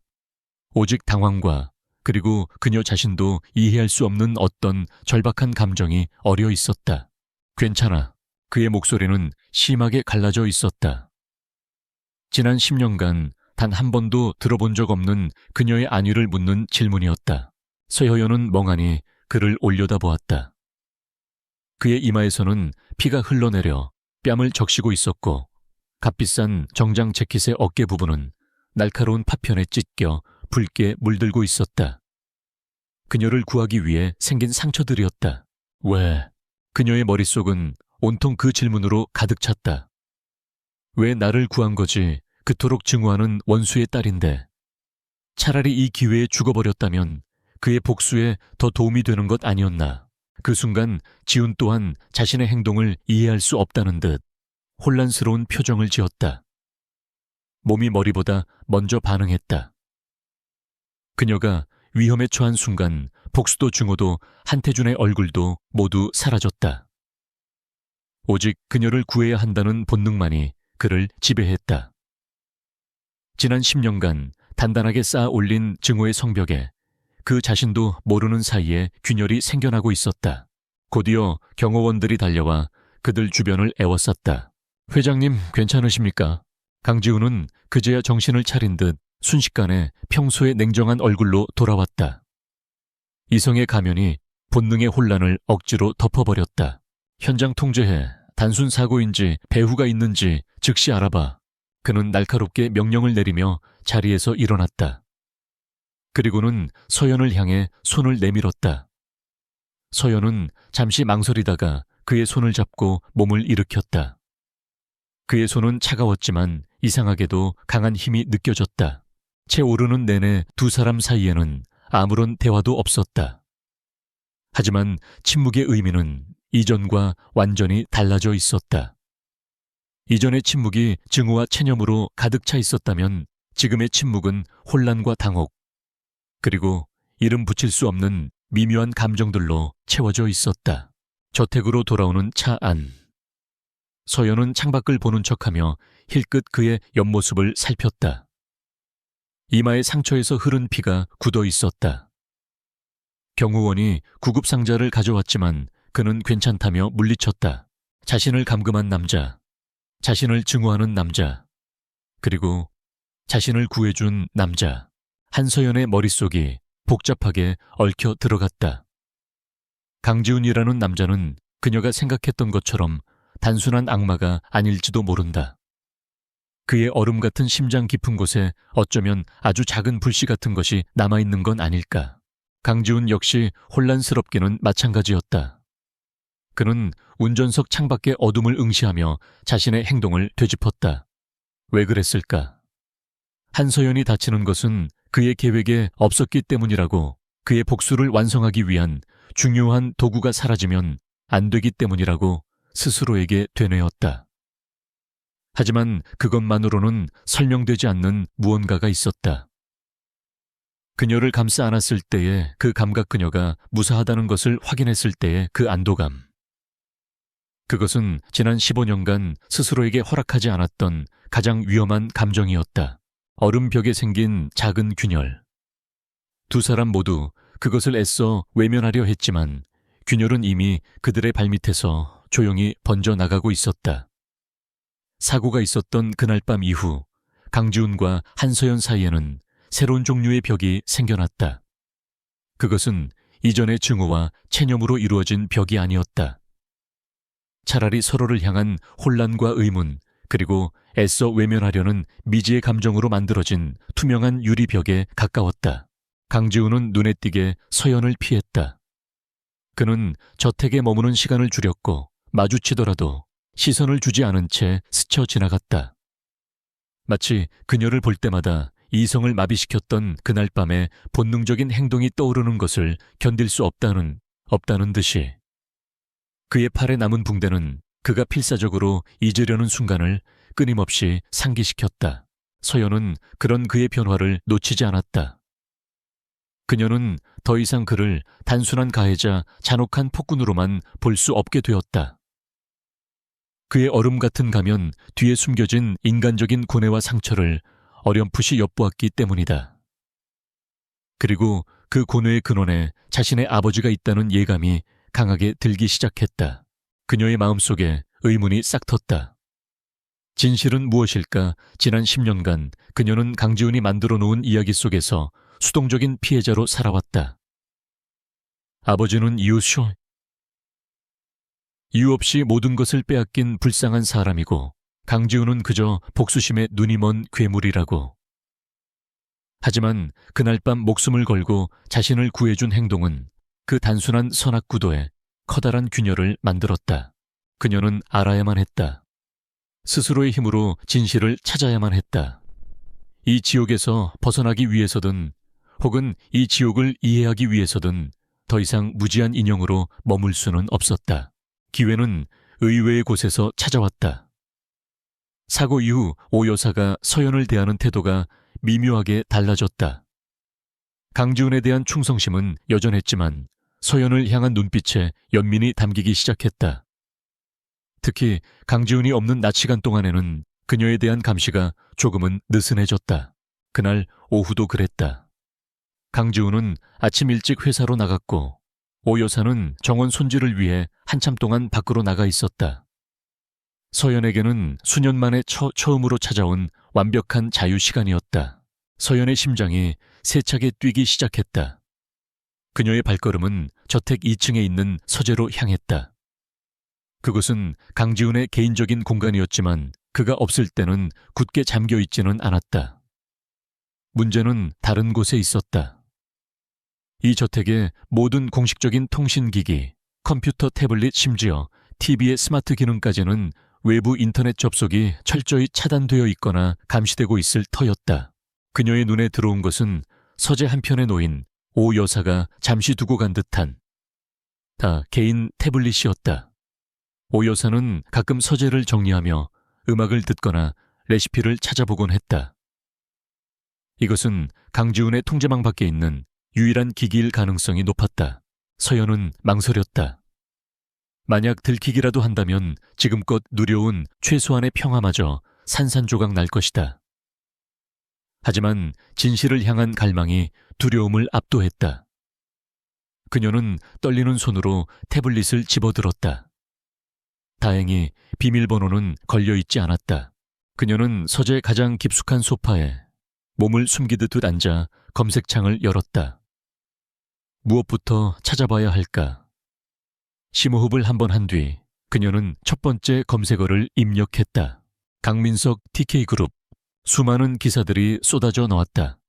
오직 당황과 그리고 그녀 자신도 이해할 수 없는 어떤 절박한 감정이 어려 있었다. 괜찮아. 그의 목소리는 심하게 갈라져 있었다. 지난 10년간 단 한 번도 들어본 적 없는 그녀의 안위를 묻는 질문이었다. 서여연은 멍하니 그를 올려다보았다. 그의 이마에서는 피가 흘러내려 뺨을 적시고 있었고 값비싼 정장 재킷의 어깨 부분은 날카로운 파편에 찢겨 붉게 물들고 있었다. 그녀를 구하기 위해 생긴 상처들이었다. 왜? 그녀의 머릿속은 온통 그 질문으로 가득 찼다. 왜 나를 구한 거지? 그토록 증오하는 원수의 딸인데. 차라리 이 기회에 죽어버렸다면 그의 복수에 더 도움이 되는 것 아니었나. 그 순간 지훈 또한 자신의 행동을 이해할 수 없다는 듯 혼란스러운 표정을 지었다. 몸이 머리보다 먼저 반응했다. 그녀가 위험에 처한 순간 복수도 증오도 한태준의 얼굴도 모두 사라졌다. 오직 그녀를 구해야 한다는 본능만이 그를 지배했다. 지난 10년간 단단하게 쌓아 올린 증오의 성벽에 그 자신도 모르는 사이에 균열이 생겨나고 있었다. 곧이어 경호원들이 달려와 그들 주변을 에워쌌다. 회장님, 괜찮으십니까? 강지훈은 그제야 정신을 차린 듯 순식간에 평소의 냉정한 얼굴로 돌아왔다. 이성의 가면이 본능의 혼란을 억지로 덮어버렸다. 현장 통제해. 단순 사고인지 배후가 있는지 즉시 알아봐. 그는 날카롭게 명령을 내리며 자리에서 일어났다. 그리고는 서연을 향해 손을 내밀었다. 서연은 잠시 망설이다가 그의 손을 잡고 몸을 일으켰다. 그의 손은 차가웠지만 이상하게도 강한 힘이 느껴졌다. 채 오르는 내내 두 사람 사이에는 아무런 대화도 없었다. 하지만 침묵의 의미는 이전과 완전히 달라져 있었다. 이전의 침묵이 증오와 체념으로 가득 차 있었다면 지금의 침묵은 혼란과 당혹, 그리고 이름 붙일 수 없는 미묘한 감정들로 채워져 있었다. 저택으로 돌아오는 차 안. 서연은 창밖을 보는 척하며 힐끗 그의 옆모습을 살폈다. 이마의 상처에서 흐른 피가 굳어 있었다. 경호원이 구급상자를 가져왔지만 그는 괜찮다며 물리쳤다. 자신을 감금한 남자, 자신을 증오하는 남자, 그리고 자신을 구해준 남자. 한서연의 머릿속이 복잡하게 얽혀 들어갔다. 강지훈이라는 남자는 그녀가 생각했던 것처럼 단순한 악마가 아닐지도 모른다. 그의 얼음 같은 심장 깊은 곳에 어쩌면 아주 작은 불씨 같은 것이 남아있는 건 아닐까. 강지훈 역시 혼란스럽기는 마찬가지였다. 그는 운전석 창밖의 어둠을 응시하며 자신의 행동을 되짚었다. 왜 그랬을까? 한서연이 다치는 것은 그의 계획에 없었기 때문이라고, 그의 복수를 완성하기 위한 중요한 도구가 사라지면 안 되기 때문이라고 스스로에게 되뇌었다. 하지만 그것만으로는 설명되지 않는 무언가가 있었다. 그녀를 감싸 안았을 때의 그 감각, 그녀가 무사하다는 것을 확인했을 때의 그 안도감. 그것은 지난 15년간 스스로에게 허락하지 않았던 가장 위험한 감정이었다. 얼음벽에 생긴 작은 균열. 두 사람 모두 그것을 애써 외면하려 했지만 균열은 이미 그들의 발밑에서 조용히 번져나가고 있었다. 사고가 있었던 그날 밤 이후 강지훈과 한서연 사이에는 새로운 종류의 벽이 생겨났다. 그것은 이전의 증오와 체념으로 이루어진 벽이 아니었다. 차라리 서로를 향한 혼란과 의문, 그리고 애써 외면하려는 미지의 감정으로 만들어진 투명한 유리벽에 가까웠다. 강지훈은 눈에 띄게 서연을 피했다. 그는 저택에 머무는 시간을 줄였고 마주치더라도 시선을 주지 않은 채 스쳐 지나갔다. 마치 그녀를 볼 때마다 이성을 마비시켰던 그날 밤의 본능적인 행동이 떠오르는 것을 견딜 수 없다는 듯이. 그의 팔에 남은 붕대는 그가 필사적으로 잊으려는 순간을 끊임없이 상기시켰다. 서연은 그런 그의 변화를 놓치지 않았다. 그녀는 더 이상 그를 단순한 가해자, 잔혹한 폭군으로만 볼 수 없게 되었다. 그의 얼음 같은 가면 뒤에 숨겨진 인간적인 고뇌와 상처를 어렴풋이 엿보았기 때문이다. 그리고 그 고뇌의 근원에 자신의 아버지가 있다는 예감이 강하게 들기 시작했다. 그녀의 마음속에 의문이 싹 텄다. 진실은 무엇일까? 지난 10년간 그녀는 강지훈이 만들어 놓은 이야기 속에서 수동적인 피해자로 살아왔다. 아버지는 이유 없이 모든 것을 빼앗긴 불쌍한 사람이고 강지훈은 그저 복수심에 눈이 먼 괴물이라고. 하지만 그날 밤 목숨을 걸고 자신을 구해준 행동은 그 단순한 선악구도에 커다란 균열을 만들었다. 그녀는 알아야만 했다. 스스로의 힘으로 진실을 찾아야만 했다. 이 지옥에서 벗어나기 위해서든 혹은 이 지옥을 이해하기 위해서든 더 이상 무지한 인형으로 머물 수는 없었다. 기회는 의외의 곳에서 찾아왔다. 사고 이후 오 여사가 서연을 대하는 태도가 미묘하게 달라졌다. 강지훈에 대한 충성심은 여전했지만 서연을 향한 눈빛에 연민이 담기기 시작했다. 특히 강지훈이 없는 낮 시간 동안에는 그녀에 대한 감시가 조금은 느슨해졌다. 그날 오후도 그랬다. 강지훈은 아침 일찍 회사로 나갔고 오 여사는 정원 손질을 위해 한참 동안 밖으로 나가 있었다. 서연에게는 수년 만에 처음으로 찾아온 완벽한 자유 시간이었다. 서연의 심장이 세차게 뛰기 시작했다. 그녀의 발걸음은 저택 2층에 있는 서재로 향했다. 그곳은 강지훈의 개인적인 공간이었지만 그가 없을 때는 굳게 잠겨 있지는 않았다. 문제는 다른 곳에 있었다. 이 저택의 모든 공식적인 통신기기, 컴퓨터, 태블릿, 심지어 TV의 스마트 기능까지는 외부 인터넷 접속이 철저히 차단되어 있거나 감시되고 있을 터였다. 그녀의 눈에 들어온 것은 서재 한편에 놓인 오 여사가 잠시 두고 간 듯한 다 개인 태블릿이었다. 오 여사는 가끔 서재를 정리하며 음악을 듣거나 레시피를 찾아보곤 했다. 이것은 강지훈의 통제망 밖에 있는 유일한 기기일 가능성이 높았다. 서연은 망설였다. 만약 들키기라도 한다면 지금껏 누려온 최소한의 평화마저 산산조각 날 것이다. 하지만 진실을 향한 갈망이 두려움을 압도했다. 그녀는 떨리는 손으로 태블릿을 집어들었다. 다행히 비밀번호는 걸려있지 않았다. 그녀는 서재 가장 깊숙한 소파에 몸을 숨기듯 앉아 검색창을 열었다. 무엇부터 찾아봐야 할까? 심호흡을 한번 한 뒤 그녀는 첫 번째 검색어를 입력했다. 강민석 TK그룹. 수많은 기사들이 쏟아져 나왔다.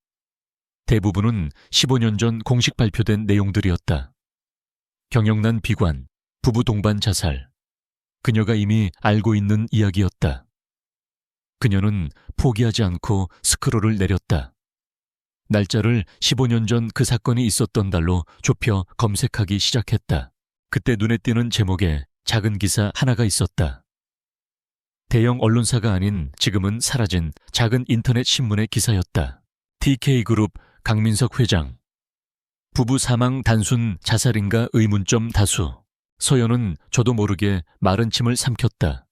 대부분은 15년 전 공식 발표된 내용들이었다. 경영난 비관, 부부 동반 자살. 그녀가 이미 알고 있는 이야기였다. 그녀는 포기하지 않고 스크롤을 내렸다. 날짜를 15년 전 그 사건이 있었던 달로 좁혀 검색하기 시작했다. 그때 눈에 띄는 제목에 작은 기사 하나가 있었다. 대형 언론사가 아닌 지금은 사라진 작은 인터넷 신문의 기사였다. TK그룹 강민석 회장. 부부 사망 단순 자살인가 의문점 다수. 서연은 저도 모르게 마른 침을 삼켰다.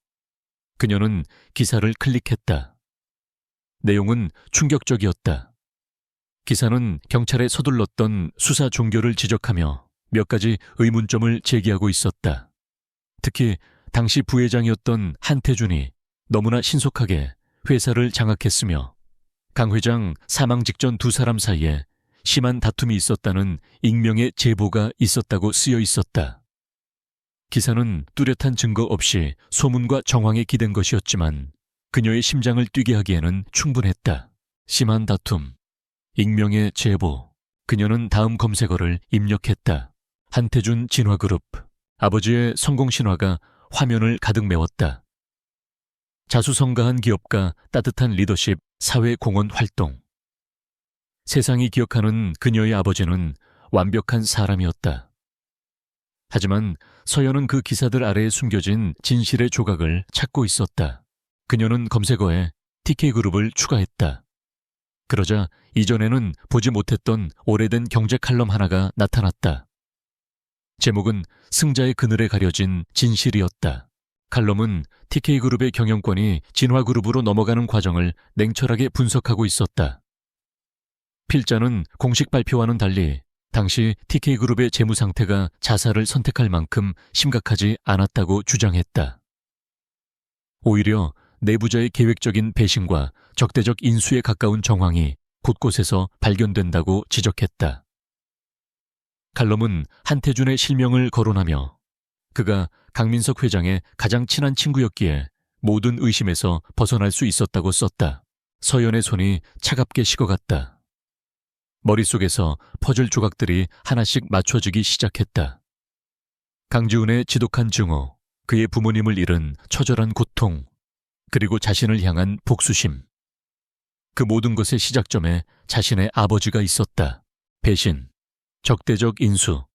그녀는 기사를 클릭했다. 내용은 충격적이었다. 기사는 경찰에 서둘렀던 수사 종교를 지적하며 몇 가지 의문점을 제기하고 있었다. 특히 당시 부회장이었던 한태준이 너무나 신속하게 회사를 장악했으며 강 회장 사망 직전 두 사람 사이에 심한 다툼이 있었다는 익명의 제보가 있었다고 쓰여 있었다. 기사는 뚜렷한 증거 없이 소문과 정황에 기댄 것이었지만 그녀의 심장을 뛰게 하기에는 충분했다. 심한 다툼, 익명의 제보. 그녀는 다음 검색어를 입력했다. 한태준 진화그룹. 아버지의 성공 신화가 화면을 가득 메웠다. 자수성가한 기업가, 따뜻한 리더십, 사회공헌 활동. 세상이 기억하는 그녀의 아버지는 완벽한 사람이었다. 하지만 서연은 그 기사들 아래에 숨겨진 진실의 조각을 찾고 있었다. 그녀는 검색어에 TK그룹을 추가했다. 그러자 이전에는 보지 못했던 오래된 경제 칼럼 하나가 나타났다. 제목은 승자의 그늘에 가려진 진실이었다. 칼럼은 TK그룹의 경영권이 진화그룹으로 넘어가는 과정을 냉철하게 분석하고 있었다. 필자는 공식 발표와는 달리 당시 TK그룹의 재무 상태가 자살을 선택할 만큼 심각하지 않았다고 주장했다. 오히려 내부자의 계획적인 배신과 적대적 인수에 가까운 정황이 곳곳에서 발견된다고 지적했다. 칼럼은 한태준의 실명을 거론하며 그가 강민석 회장의 가장 친한 친구였기에 모든 의심에서 벗어날 수 있었다고 썼다. 서연의 손이 차갑게 식어갔다. 머릿속에서 퍼즐 조각들이 하나씩 맞춰지기 시작했다. 강지훈의 지독한 증오, 그의 부모님을 잃은 처절한 고통, 그리고 자신을 향한 복수심. 그 모든 것의 시작점에 자신의 아버지가 있었다. 배신, 적대적 인수,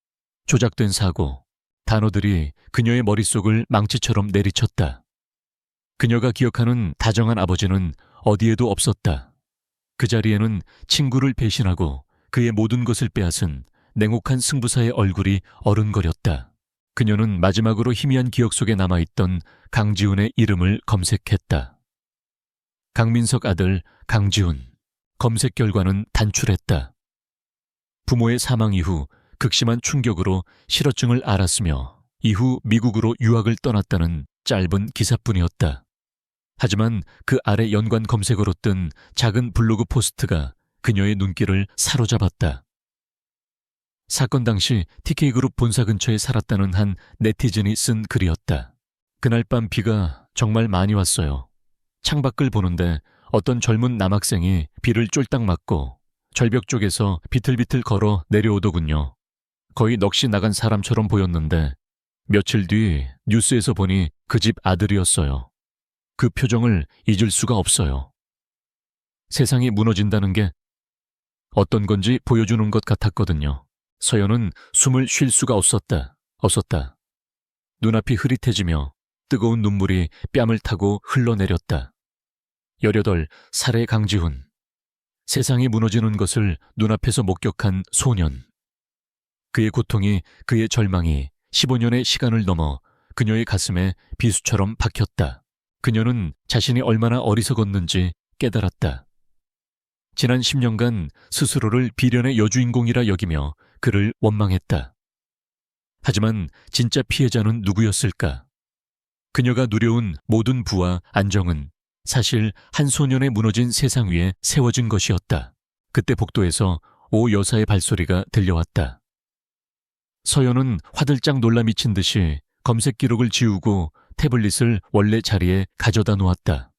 조작된 사고, 단어들이 그녀의 머릿속을 망치처럼 내리쳤다. 그녀가 기억하는 다정한 아버지는 어디에도 없었다. 그 자리에는 친구를 배신하고 그의 모든 것을 빼앗은 냉혹한 승부사의 얼굴이 어른거렸다. 그녀는 마지막으로 희미한 기억 속에 남아있던 강지훈의 이름을 검색했다. 강민석 아들 강지훈. 검색 결과는 단출했다. 부모의 사망 이후 극심한 충격으로 실어증을 앓았으며 이후 미국으로 유학을 떠났다는 짧은 기사뿐이었다. 하지만 그 아래 연관 검색어로 뜬 작은 블로그 포스트가 그녀의 눈길을 사로잡았다. 사건 당시 TK그룹 본사 근처에 살았다는 한 네티즌이 쓴 글이었다. 그날 밤 비가 정말 많이 왔어요. 창밖을 보는데 어떤 젊은 남학생이 비를 쫄딱 맞고 절벽 쪽에서 비틀비틀 걸어 내려오더군요. 거의 넋이 나간 사람처럼 보였는데 며칠 뒤 뉴스에서 보니 그 집 아들이었어요. 그 표정을 잊을 수가 없어요. 세상이 무너진다는 게 어떤 건지 보여주는 것 같았거든요. 서연은 숨을 쉴 수가 없었다. 눈앞이 흐릿해지며 뜨거운 눈물이 뺨을 타고 흘러내렸다. 18 살해 강지훈. 세상이 무너지는 것을 눈앞에서 목격한 소년. 그의 고통이, 그의 절망이 15년의 시간을 넘어 그녀의 가슴에 비수처럼 박혔다. 그녀는 자신이 얼마나 어리석었는지 깨달았다. 지난 10년간 스스로를 비련의 여주인공이라 여기며 그를 원망했다. 하지만 진짜 피해자는 누구였을까? 그녀가 누려온 모든 부와 안정은 사실 한 소년의 무너진 세상 위에 세워진 것이었다. 그때 복도에서 오 여사의 발소리가 들려왔다. 서연은 화들짝 놀라 미친 듯이 검색 기록을 지우고 태블릿을 원래 자리에 가져다 놓았다.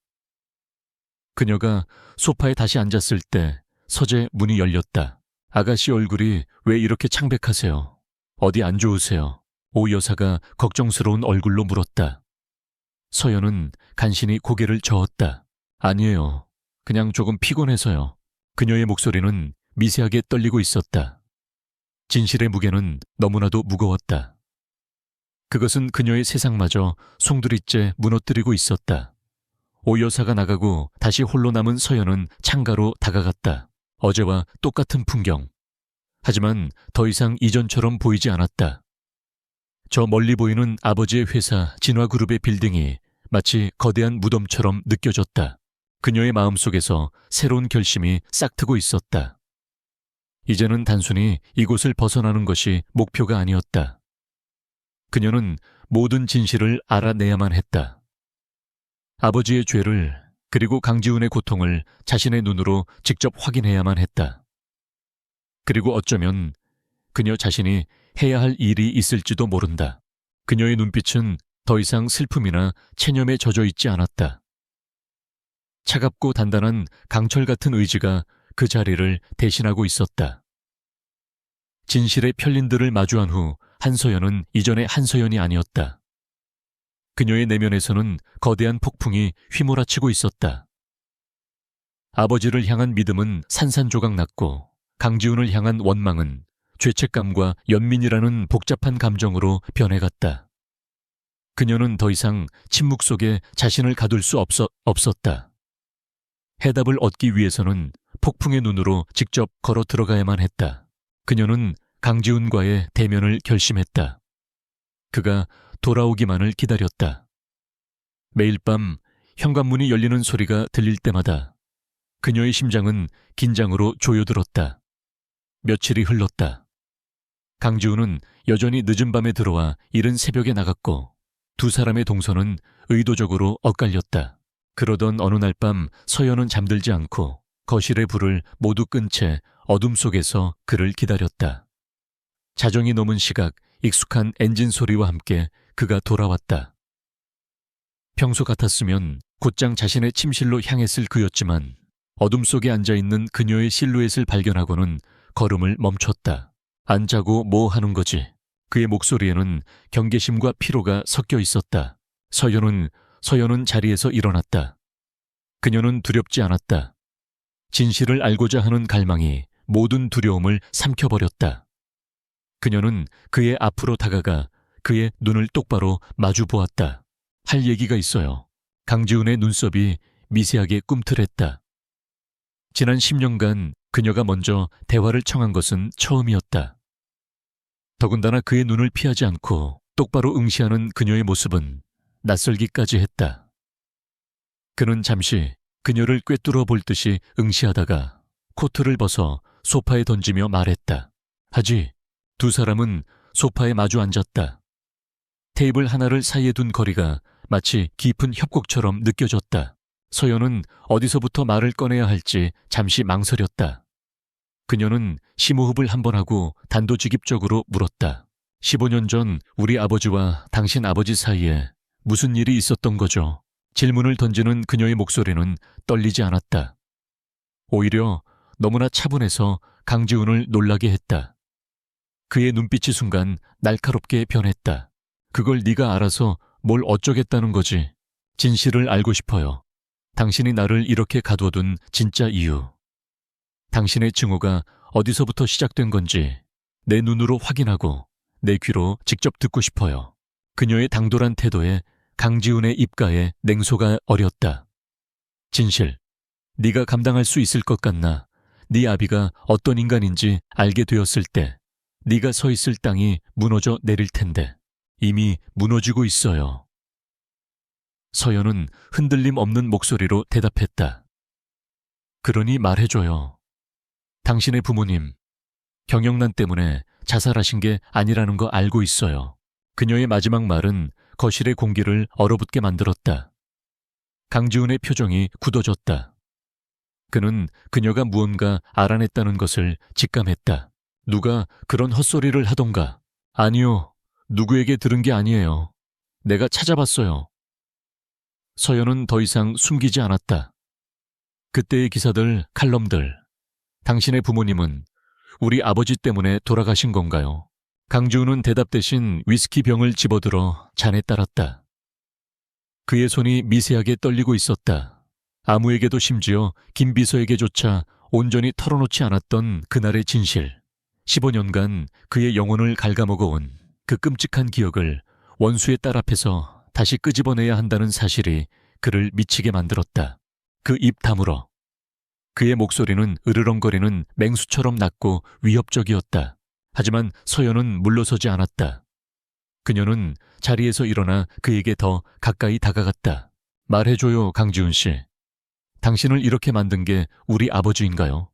그녀가 소파에 다시 앉았을 때 서재 문이 열렸다. 아가씨 얼굴이 왜 이렇게 창백하세요? 어디 안 좋으세요? 오 여사가 걱정스러운 얼굴로 물었다. 서연은 간신히 고개를 저었다. 아니에요. 그냥 조금 피곤해서요. 그녀의 목소리는 미세하게 떨리고 있었다. 진실의 무게는 너무나도 무거웠다. 그것은 그녀의 세상마저 송두리째 무너뜨리고 있었다. 오 여사가 나가고 다시 홀로 남은 서연은 창가로 다가갔다. 어제와 똑같은 풍경. 하지만 더 이상 이전처럼 보이지 않았다. 저 멀리 보이는 아버지의 회사 진화그룹의 빌딩이 마치 거대한 무덤처럼 느껴졌다. 그녀의 마음속에서 새로운 결심이 싹트고 있었다. 이제는 단순히 이곳을 벗어나는 것이 목표가 아니었다. 그녀는 모든 진실을 알아내야만 했다. 아버지의 죄를 그리고 강지훈의 고통을 자신의 눈으로 직접 확인해야만 했다. 그리고 어쩌면 그녀 자신이 해야 할 일이 있을지도 모른다. 그녀의 눈빛은 더 이상 슬픔이나 체념에 젖어 있지 않았다. 차갑고 단단한 강철 같은 의지가 그 자리를 대신하고 있었다. 진실의 편린들을 마주한 후 한서연은 이전의 한서연이 아니었다. 그녀의 내면에서는 거대한 폭풍이 휘몰아치고 있었다. 아버지를 향한 믿음은 산산조각 났고 강지훈을 향한 원망은 죄책감과 연민이라는 복잡한 감정으로 변해갔다. 그녀는 더 이상 침묵 속에 자신을 가둘 수 없었다. 해답을 얻기 위해서는 폭풍의 눈으로 직접 걸어 들어가야만 했다. 그녀는 강지훈과의 대면을 결심했다. 그가 돌아오기만을 기다렸다. 매일 밤 현관문이 열리는 소리가 들릴 때마다 그녀의 심장은 긴장으로 조여들었다. 며칠이 흘렀다. 강지훈은 여전히 늦은 밤에 들어와 이른 새벽에 나갔고 두 사람의 동선은 의도적으로 엇갈렸다. 그러던 어느 날 밤 서연은 잠들지 않고 거실의 불을 모두 끈 채 어둠 속에서 그를 기다렸다. 자정이 넘은 시각 익숙한 엔진 소리와 함께 그가 돌아왔다. 평소 같았으면 곧장 자신의 침실로 향했을 그였지만 어둠 속에 앉아있는 그녀의 실루엣을 발견하고는 걸음을 멈췄다. 안 자고 뭐 하는 거지? 그의 목소리에는 경계심과 피로가 섞여 있었다. 서연은 자리에서 일어났다. 그녀는 두렵지 않았다. 진실을 알고자 하는 갈망이 모든 두려움을 삼켜버렸다. 그녀는 그의 앞으로 다가가 그의 눈을 똑바로 마주 보았다. 할 얘기가 있어요. 강지훈의 눈썹이 미세하게 꿈틀했다. 지난 10년간 그녀가 먼저 대화를 청한 것은 처음이었다. 더군다나 그의 눈을 피하지 않고 똑바로 응시하는 그녀의 모습은 낯설기까지 했다. 그는 잠시 그녀를 꿰뚫어 볼 듯이 응시하다가 코트를 벗어 소파에 던지며 말했다. 하지. 두 사람은 소파에 마주 앉았다. 테이블 하나를 사이에 둔 거리가 마치 깊은 협곡처럼 느껴졌다. 서연은 어디서부터 말을 꺼내야 할지 잠시 망설였다. 그녀는 심호흡을 한번 하고 단도직입적으로 물었다. 15년 전 우리 아버지와 당신 아버지 사이에 무슨 일이 있었던 거죠? 질문을 던지는 그녀의 목소리는 떨리지 않았다. 오히려 너무나 차분해서 강지훈을 놀라게 했다. 그의 눈빛이 순간 날카롭게 변했다. 그걸 네가 알아서 뭘 어쩌겠다는 거지. 진실을 알고 싶어요. 당신이 나를 이렇게 가둬둔 진짜 이유. 당신의 증오가 어디서부터 시작된 건지 내 눈으로 확인하고 내 귀로 직접 듣고 싶어요. 그녀의 당돌한 태도에 강지훈의 입가에 냉소가 어렸다. 진실, 네가 감당할 수 있을 것 같나? 네 아비가 어떤 인간인지 알게 되었을 때 네가 서 있을 땅이 무너져 내릴 텐데 이미 무너지고 있어요. 서연은 흔들림 없는 목소리로 대답했다. 그러니 말해줘요. 당신의 부모님, 경영난 때문에 자살하신 게 아니라는 거 알고 있어요. 그녀의 마지막 말은 거실의 공기를 얼어붙게 만들었다. 강지훈의 표정이 굳어졌다. 그는 그녀가 무언가 알아냈다는 것을 직감했다. 누가 그런 헛소리를 하던가. 아니요, 누구에게 들은 게 아니에요. 내가 찾아봤어요. 서연은 더 이상 숨기지 않았다. 그때의 기사들, 칼럼들. 당신의 부모님은 우리 아버지 때문에 돌아가신 건가요? 강지훈은 대답 대신 위스키 병을 집어들어 잔에 따랐다. 그의 손이 미세하게 떨리고 있었다. 아무에게도 심지어 김 비서에게조차 온전히 털어놓지 않았던 그날의 진실. 15년간 그의 영혼을 갉아먹어온 그 끔찍한 기억을 원수의 딸 앞에서 다시 끄집어내야 한다는 사실이 그를 미치게 만들었다. 그 입 다물어. 그의 목소리는 으르렁거리는 맹수처럼 낮고 위협적이었다. 하지만 서연은 물러서지 않았다. 그녀는 자리에서 일어나 그에게 더 가까이 다가갔다. 말해줘요, 강지훈 씨. 당신을 이렇게 만든 게 우리 아버지인가요?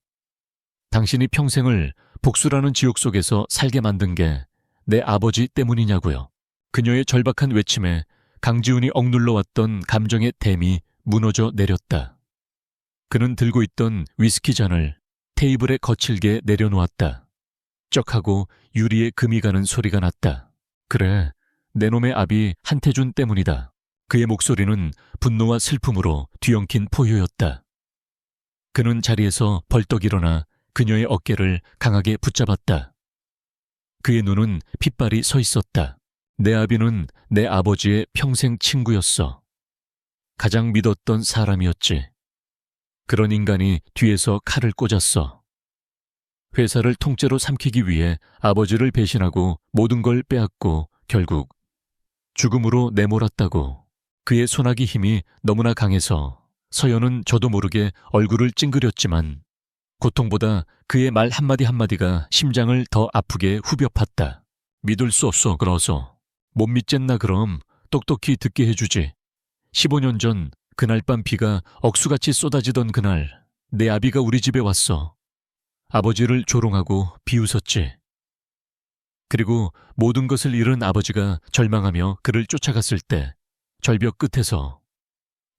당신이 평생을 복수라는 지옥 속에서 살게 만든 게 내 아버지 때문이냐고요. 그녀의 절박한 외침에 강지훈이 억눌러 왔던 감정의 댐이 무너져 내렸다. 그는 들고 있던 위스키 잔을 테이블에 거칠게 내려놓았다. 쩍하고 유리에 금이 가는 소리가 났다. 그래, 내 놈의 아비 한태준 때문이다. 그의 목소리는 분노와 슬픔으로 뒤엉킨 포효였다. 그는 자리에서 벌떡 일어나 그녀의 어깨를 강하게 붙잡았다. 그의 눈은 핏발이 서 있었다. 내 아비는 내 아버지의 평생 친구였어. 가장 믿었던 사람이었지. 그런 인간이 뒤에서 칼을 꽂았어. 회사를 통째로 삼키기 위해 아버지를 배신하고 모든 걸 빼앗고 결국 죽음으로 내몰았다고. 그의 소나기 힘이 너무나 강해서 서연은 저도 모르게 얼굴을 찡그렸지만 고통보다 그의 말 한마디 한마디가 심장을 더 아프게 후벼 팠다. 믿을 수 없어, 그러서. 못 믿겠나 그럼 똑똑히 듣게 해주지. 15년 전 그날 밤 비가 억수같이 쏟아지던 그날 내 아비가 우리 집에 왔어. 아버지를 조롱하고 비웃었지. 그리고 모든 것을 잃은 아버지가 절망하며 그를 쫓아갔을 때 절벽 끝에서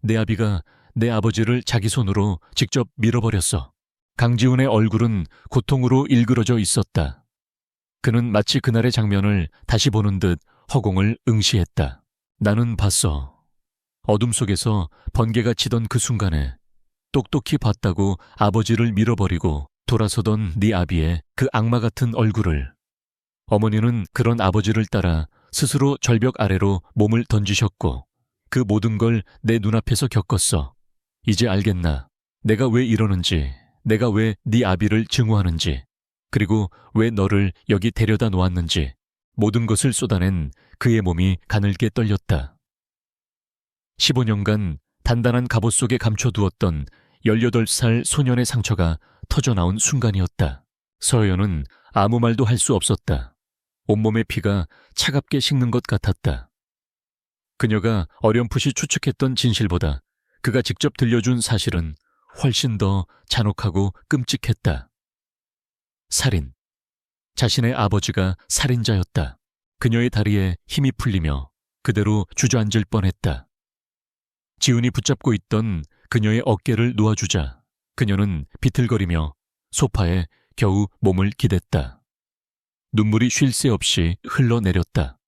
내 아비가 내 아버지를 자기 손으로 직접 밀어버렸어. 강지훈의 얼굴은 고통으로 일그러져 있었다. 그는 마치 그날의 장면을 다시 보는 듯 허공을 응시했다. 나는 봤어. 어둠 속에서 번개가 치던 그 순간에 똑똑히 봤다고 아버지를 밀어버리고 돌아서던 네 아비의 그 악마 같은 얼굴을. 어머니는 그런 아버지를 따라 스스로 절벽 아래로 몸을 던지셨고 그 모든 걸 내 눈앞에서 겪었어. 이제 알겠나? 내가 왜 이러는지, 내가 왜 네 아비를 증오하는지, 그리고 왜 너를 여기 데려다 놓았는지. 모든 것을 쏟아낸 그의 몸이 가늘게 떨렸다. 15년간 단단한 갑옷 속에 감춰두었던 18살 소년의 상처가 터져나온 순간이었다. 서연은 아무 말도 할 수 없었다. 온몸의 피가 차갑게 식는 것 같았다. 그녀가 어렴풋이 추측했던 진실보다 그가 직접 들려준 사실은 훨씬 더 잔혹하고 끔찍했다. 살인. 자신의 아버지가 살인자였다. 그녀의 다리에 힘이 풀리며 그대로 주저앉을 뻔했다. 지훈이 붙잡고 있던 그녀의 어깨를 놓아주자 그녀는 비틀거리며 소파에 겨우 몸을 기댔다. 눈물이 쉴 새 없이 흘러내렸다.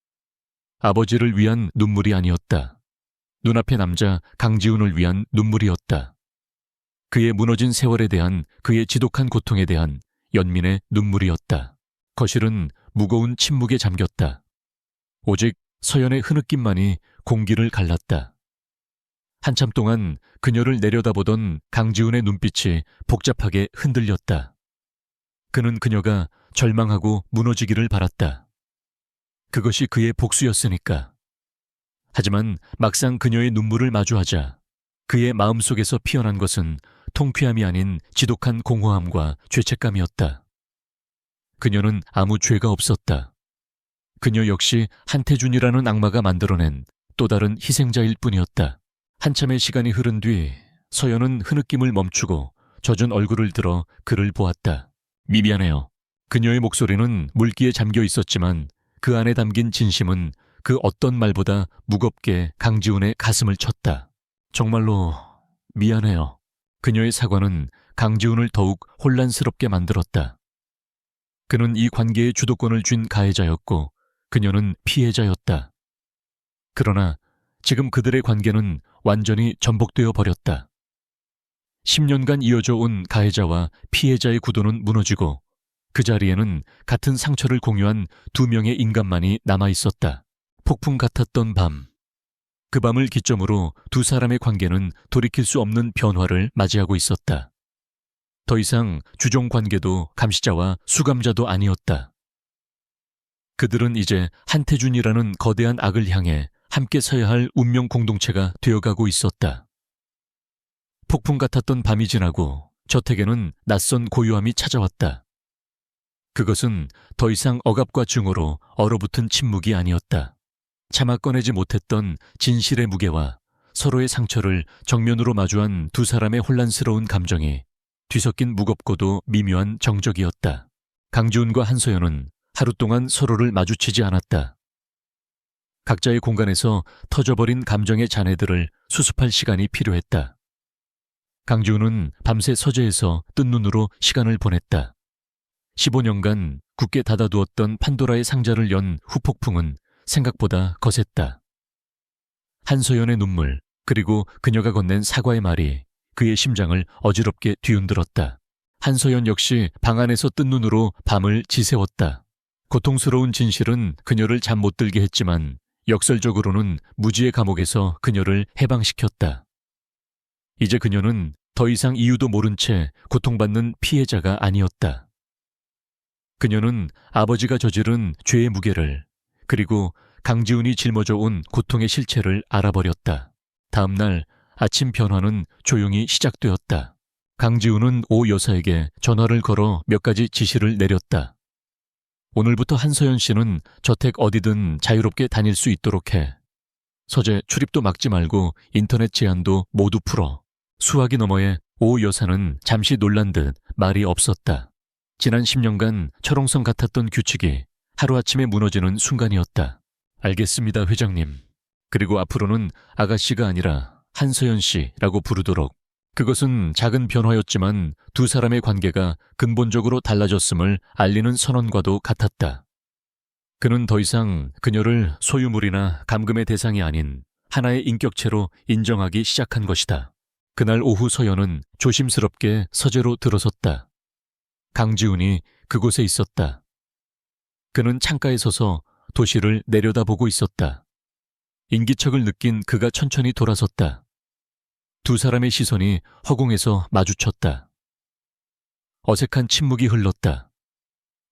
아버지를 위한 눈물이 아니었다. 눈앞의 남자 강지훈을 위한 눈물이었다. 그의 무너진 세월에 대한 그의 지독한 고통에 대한 연민의 눈물이었다. 거실은 무거운 침묵에 잠겼다. 오직 서연의 흐느낌만이 공기를 갈랐다. 한참 동안 그녀를 내려다보던 강지훈의 눈빛이 복잡하게 흔들렸다. 그는 그녀가 절망하고 무너지기를 바랐다. 그것이 그의 복수였으니까. 하지만 막상 그녀의 눈물을 마주하자 그의 마음속에서 피어난 것은 통쾌함이 아닌 지독한 공허함과 죄책감이었다. 그녀는 아무 죄가 없었다. 그녀 역시 한태준이라는 악마가 만들어낸 또 다른 희생자일 뿐이었다. 한참의 시간이 흐른 뒤 서연은 흐느낌을 멈추고 젖은 얼굴을 들어 그를 보았다. 미안해요. 그녀의 목소리는 물기에 잠겨 있었지만 그 안에 담긴 진심은 그 어떤 말보다 무겁게 강지훈의 가슴을 쳤다. 정말로 미안해요. 그녀의 사과는 강지훈을 더욱 혼란스럽게 만들었다. 그는 이 관계의 주도권을 쥔 가해자였고 그녀는 피해자였다. 그러나 지금 그들의 관계는 완전히 전복되어 버렸다. 10년간 이어져 온 가해자와 피해자의 구도는 무너지고 그 자리에는 같은 상처를 공유한 두 명의 인간만이 남아있었다. 폭풍 같았던 밤. 그 밤을 기점으로 두 사람의 관계는 돌이킬 수 없는 변화를 맞이하고 있었다. 더 이상 주종 관계도 감시자와 수감자도 아니었다. 그들은 이제 한태준이라는 거대한 악을 향해 함께 서야 할 운명 공동체가 되어가고 있었다. 폭풍 같았던 밤이 지나고 저택에는 낯선 고요함이 찾아왔다. 그것은 더 이상 억압과 증오로 얼어붙은 침묵이 아니었다. 차마 꺼내지 못했던 진실의 무게와 서로의 상처를 정면으로 마주한 두 사람의 혼란스러운 감정이 뒤섞인 무겁고도 미묘한 정적이었다. 강지훈과 한서연은 하루 동안 서로를 마주치지 않았다. 각자의 공간에서 터져버린 감정의 잔해들을 수습할 시간이 필요했다. 강지훈은 밤새 서재에서 뜬 눈으로 시간을 보냈다. 15년간 굳게 닫아두었던 판도라의 상자를 연 후폭풍은 생각보다 거셌다. 한서연의 눈물, 그리고 그녀가 건넨 사과의 말이 그의 심장을 어지럽게 뒤흔들었다. 한서연 역시 방 안에서 뜬 눈으로 밤을 지새웠다. 고통스러운 진실은 그녀를 잠 못 들게 했지만 역설적으로는 무지의 감옥에서 그녀를 해방시켰다. 이제 그녀는 더 이상 이유도 모른 채 고통받는 피해자가 아니었다. 그녀는 아버지가 저지른 죄의 무게를, 그리고 강지훈이 짊어져 온 고통의 실체를 알아버렸다. 다음 날 아침 변화는 조용히 시작되었다. 강지훈은 오 여사에게 전화를 걸어 몇 가지 지시를 내렸다. 오늘부터 한서연 씨는 저택 어디든 자유롭게 다닐 수 있도록 해. 서재 출입도 막지 말고 인터넷 제한도 모두 풀어. 수화기 너머에 오 여사는 잠시 놀란 듯 말이 없었다. 지난 10년간 철옹성 같았던 규칙이 하루아침에 무너지는 순간이었다. 알겠습니다, 회장님. 그리고 앞으로는 아가씨가 아니라 한서연 씨라고 부르도록. 그것은 작은 변화였지만 두 사람의 관계가 근본적으로 달라졌음을 알리는 선언과도 같았다. 그는 더 이상 그녀를 소유물이나 감금의 대상이 아닌 하나의 인격체로 인정하기 시작한 것이다. 그날 오후 서연은 조심스럽게 서재로 들어섰다. 강지훈이 그곳에 있었다. 그는 창가에 서서 도시를 내려다보고 있었다. 인기척을 느낀 그가 천천히 돌아섰다. 두 사람의 시선이 허공에서 마주쳤다. 어색한 침묵이 흘렀다.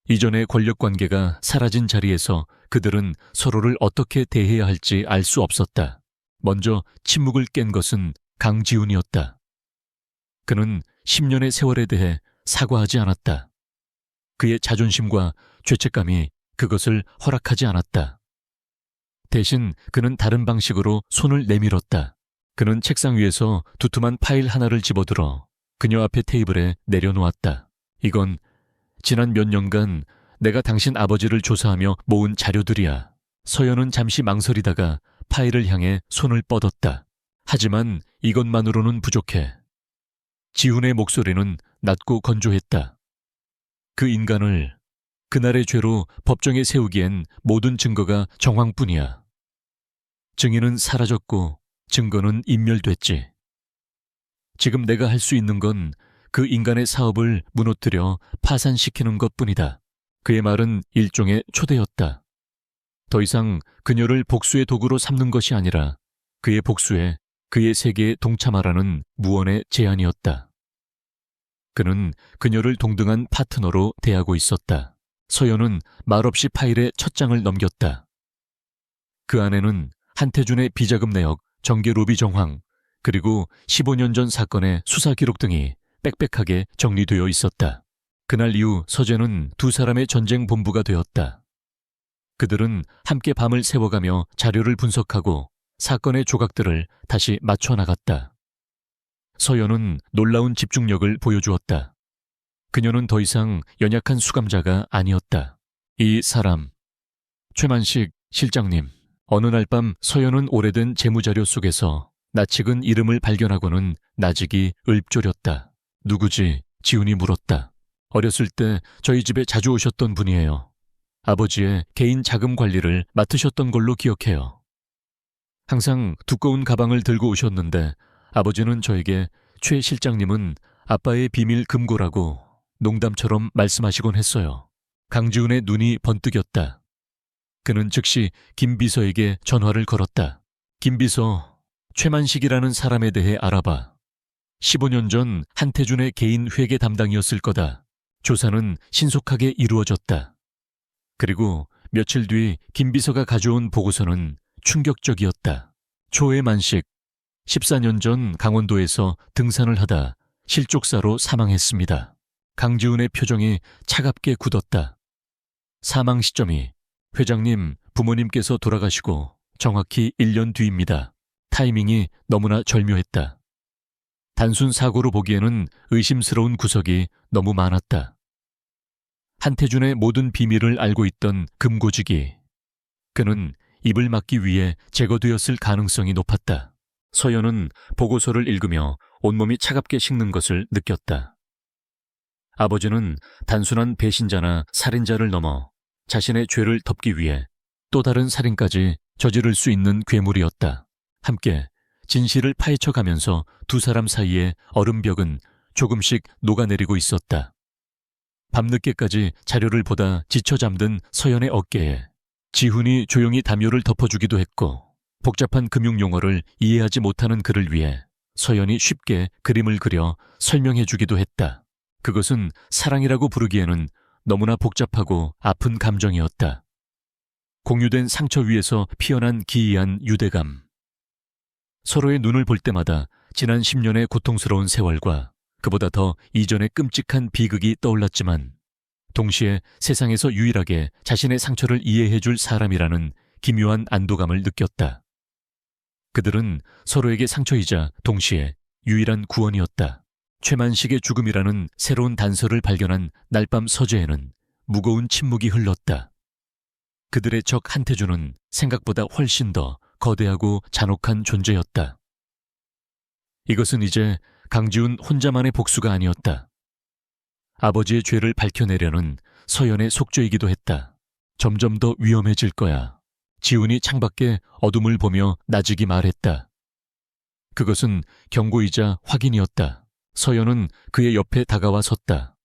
이전의 권력관계가 사라진 자리에서 그들은 서로를 어떻게 대해야 할지 알 수 없었다. 먼저 침묵을 깬 것은 강지훈이었다. 그는 10년의 세월에 대해 사과하지 않았다. 그의 자존심과 죄책감이 그것을 허락하지 않았다. 대신 그는 다른 방식으로 손을 내밀었다. 그는 책상 위에서 두툼한 파일 하나를 집어들어 그녀 앞의 테이블에 내려놓았다. 이건 지난 몇 년간 내가 당신 아버지를 조사하며 모은 자료들이야. 서연은 잠시 망설이다가 파일을 향해 손을 뻗었다. 하지만 이것만으로는 부족해. 지훈의 목소리는 낮고 건조했다. 그 인간을 그날의 죄로 법정에 세우기엔 모든 증거가 정황뿐이야. 증인은 사라졌고 증거는 인멸됐지. 지금 내가 할 수 있는 건 그 인간의 사업을 무너뜨려 파산시키는 것뿐이다. 그의 말은 일종의 초대였다. 더 이상 그녀를 복수의 도구로 삼는 것이 아니라 그의 복수에 그의 세계에 동참하라는 무언의 제안이었다. 그는 그녀를 동등한 파트너로 대하고 있었다. 서연은 말없이 파일의 첫 장을 넘겼다. 그 안에는 한태준의 비자금 내역, 정계 로비 정황, 그리고 15년 전 사건의 수사 기록 등이 빽빽하게 정리되어 있었다. 그날 이후 서재는 두 사람의 전쟁 본부가 되었다. 그들은 함께 밤을 새워가며 자료를 분석하고 사건의 조각들을 다시 맞춰 나갔다. 서연은 놀라운 집중력을 보여주었다. 그녀는 더 이상 연약한 수감자가 아니었다. 이 사람, 최만식 실장님. 어느 날 밤 서연은 오래된 재무자료 속에서 낯익은 이름을 발견하고는 나직이 읊조렸다. 누구지? 지훈이 물었다. 어렸을 때 저희 집에 자주 오셨던 분이에요. 아버지의 개인 자금 관리를 맡으셨던 걸로 기억해요. 항상 두꺼운 가방을 들고 오셨는데 아버지는 저에게 최 실장님은 아빠의 비밀 금고라고 농담처럼 말씀하시곤 했어요. 강지훈의 눈이 번뜩였다. 그는 즉시 김 비서에게 전화를 걸었다. 김 비서, 최만식이라는 사람에 대해 알아봐. 15년 전 한태준의 개인 회계 담당이었을 거다. 조사는 신속하게 이루어졌다. 그리고 며칠 뒤 김 비서가 가져온 보고서는 충격적이었다. 최만식, 14년 전 강원도에서 등산을 하다 실족사로 사망했습니다. 강지훈의 표정이 차갑게 굳었다. 사망 시점이 회장님 부모님께서 돌아가시고 정확히 1년 뒤입니다. 타이밍이 너무나 절묘했다. 단순 사고로 보기에는 의심스러운 구석이 너무 많았다. 한태준의 모든 비밀을 알고 있던 금고직이 그는 입을 막기 위해 제거되었을 가능성이 높았다. 서연은 보고서를 읽으며 온몸이 차갑게 식는 것을 느꼈다. 아버지는 단순한 배신자나 살인자를 넘어 자신의 죄를 덮기 위해 또 다른 살인까지 저지를 수 있는 괴물이었다. 함께 진실을 파헤쳐가면서 두 사람 사이의 얼음벽은 조금씩 녹아내리고 있었다. 밤늦게까지 자료를 보다 지쳐 잠든 서연의 어깨에 지훈이 조용히 담요를 덮어주기도 했고 복잡한 금융용어를 이해하지 못하는 그를 위해 서연이 쉽게 그림을 그려 설명해주기도 했다. 그것은 사랑이라고 부르기에는 너무나 복잡하고 아픈 감정이었다. 공유된 상처 위에서 피어난 기이한 유대감. 서로의 눈을 볼 때마다 지난 10년의 고통스러운 세월과 그보다 더 이전의 끔찍한 비극이 떠올랐지만 동시에 세상에서 유일하게 자신의 상처를 이해해줄 사람이라는 기묘한 안도감을 느꼈다. 그들은 서로에게 상처이자 동시에 유일한 구원이었다. 최만식의 죽음이라는 새로운 단서를 발견한 날밤 서재에는 무거운 침묵이 흘렀다. 그들의 적 한태준은 생각보다 훨씬 더 거대하고 잔혹한 존재였다. 이것은 이제 강지훈 혼자만의 복수가 아니었다. 아버지의 죄를 밝혀내려는 서연의 속죄이기도 했다. 점점 더 위험해질 거야. 지훈이 창밖에 어둠을 보며 나직이 말했다. 그것은 경고이자 확인이었다. 서연은 그의 옆에 다가와 섰다.